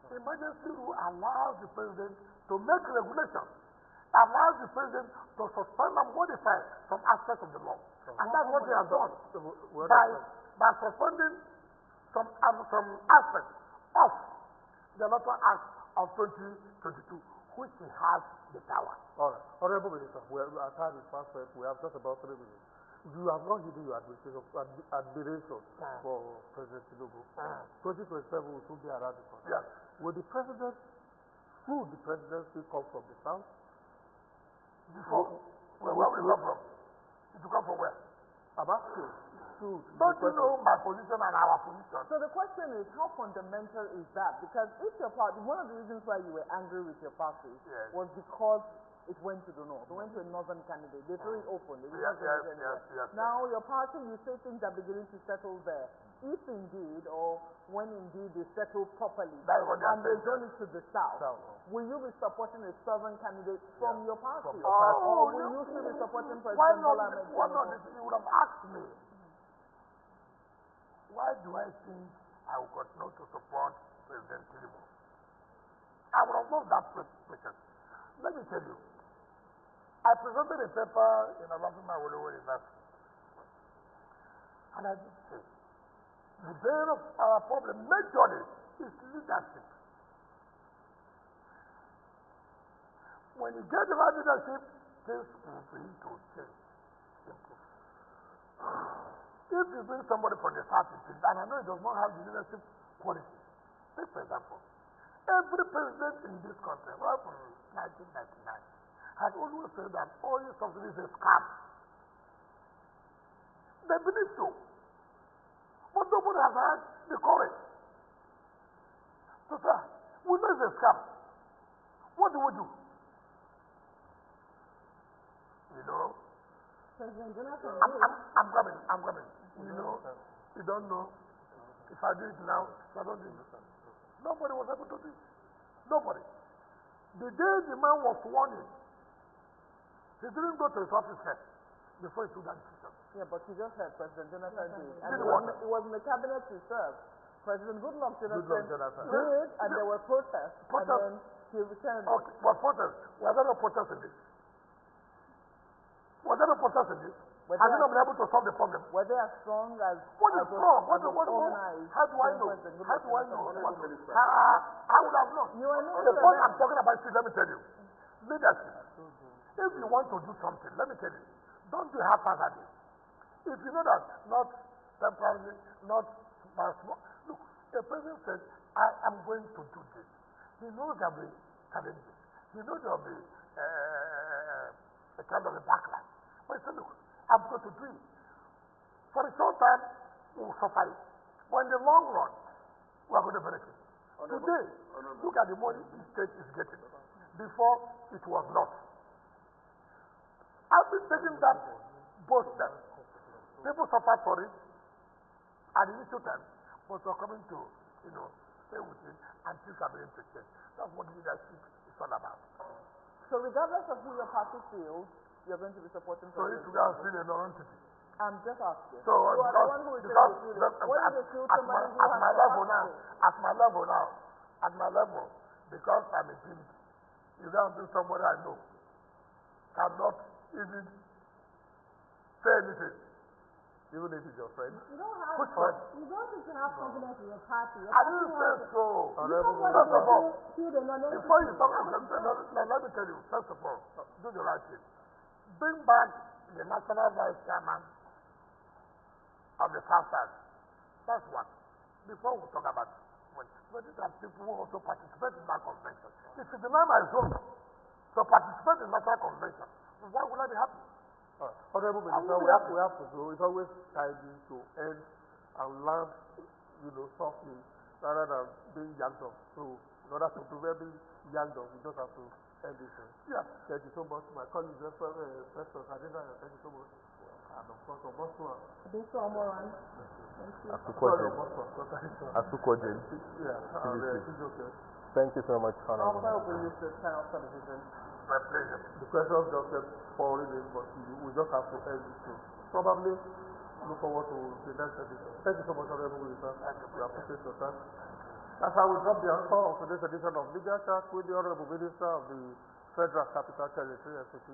Emergency rule allows the president to make regulations, allows the president to suspend and modify some aspects of the law. And that's what they have done by suspending some aspects of the Electoral Act of 2022, which he has the power. All right. Honorable Minister, our time is fast spent. We have just about 3 minutes. You have not hidden your admiration for President Tinubu. 2027 will soon be around the corner. Yes. Will the president, should the presidency come from the south? Before, where will it come from? It will come from where? I'm asking. Don't you know my position and our position? So the question is, how fundamental is that? Because if your party, one of the reasons why you were angry with your party was because it went to the north. It went to a northern candidate. They threw it open. They did Yes, not send it yes, anywhere. yes, yes. Now your party, you say things are beginning to settle there. If indeed, or when indeed they settle properly, That's what they are and they saying, zone it to the south, will you be supporting a southern candidate from your party? your party. Or will you still be supporting Why President not? Bola Ahmed Why not? Tinubu? You would have asked me. Why do I think I will continue to support President Tinubu? I would have loved that question. Let me tell you. I presented a paper in Alabama University. And I did say, the bane of our problem majorly is leadership. When you get the right leadership, things will begin to change, improve. If you bring somebody from the south, and I know it does not have the leadership qualities. Take for example, every president in this country, right from 1999, has always said that oil subsidies is a scam. They believe so. But nobody has had the courage to say, we know it's a scam. What do we do? You know? President Jonathan, I'm coming. You know? You don't know. If I do it now, if I don't do it. Nobody was able to do it. Nobody. The day the man was sworn in, he didn't go to his office first before he took that decision. Yeah, but you just heard President Jonathan did. And Did it was in the cabinet he served. President Goodluck Jonathan Jonathan. did, and there were protests. Protests. And then he returned. Okay, but protest. Were there no protests in this? Was there no protests in this? Have you not been able to solve the problem? Were they as strong as What is wrong? How do I know? How do I know? I would have known. You are not The point I'm talking about is, let me tell you, leadership. If you want to do something, let me tell you, don't do haphazardly. If you know that, not temporarily, not small. Look, the president said, I am going to do this. He knows there will be challenges. He knows there will be a kind of a backlash. But he said, look, I'm going to do it. For a short time, we will suffer it. But in the long run, we are going to benefit. Today, look at the money the state is getting. Before, it was not. I've been taking that both steps. People suffered for it at the initial time, but we're coming to, stay with it and things are beginning to change. That's what leadership is all about. So regardless of who your party feels, you're going to be supporting. So if you guys feel a non-entity. I'm just asking. So you are the one who is saying you feel it. What is the feel somebody who has at my level, because I'm a PDP, you don't do somebody I know cannot even say anything, even if it's your friend. you don't have. Which friend? You don't need to have confidence in your party. I didn't say so. First of all, before you talk, let me tell you, first of all, do the right thing. Bring back the national vice chairman of the South-South. That's one. Before we talk about it. But these are people who also participate in that convention. If you deny my zone to participate in national convention, why would I be happy? Honorable Minister, we have to go. It's always timely to end and land, softly, rather than being yanked off. So, in order to prevent being yanked off, we just have to end this. Yeah. Thank you so much. My colleague, Professor Sadina, thank you so much. And of course, Obosua. Asukojen. Thank you so much, Honorable. My pleasure. The questions just kept pouring in, but we just have to end this too. Probably look forward to the next edition. Thank you so much, Honorable Minister. We appreciate your time. That's how we drop the answer of today's edition of Media Chat with the Honorable Minister of the Federal Capital Territory, FCT,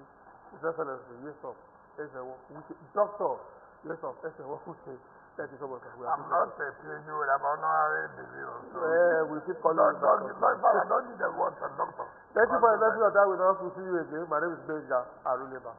His Excellency Nyesom Wike, Dr. Nyesom Wike. Thank you so much. I'm not a PhD, I'm honorary degree also. We keep calling you doctor. I don't need the word for doctor. Thank you for investing your time with us. We'll see you again. My name is Benja Aruleba.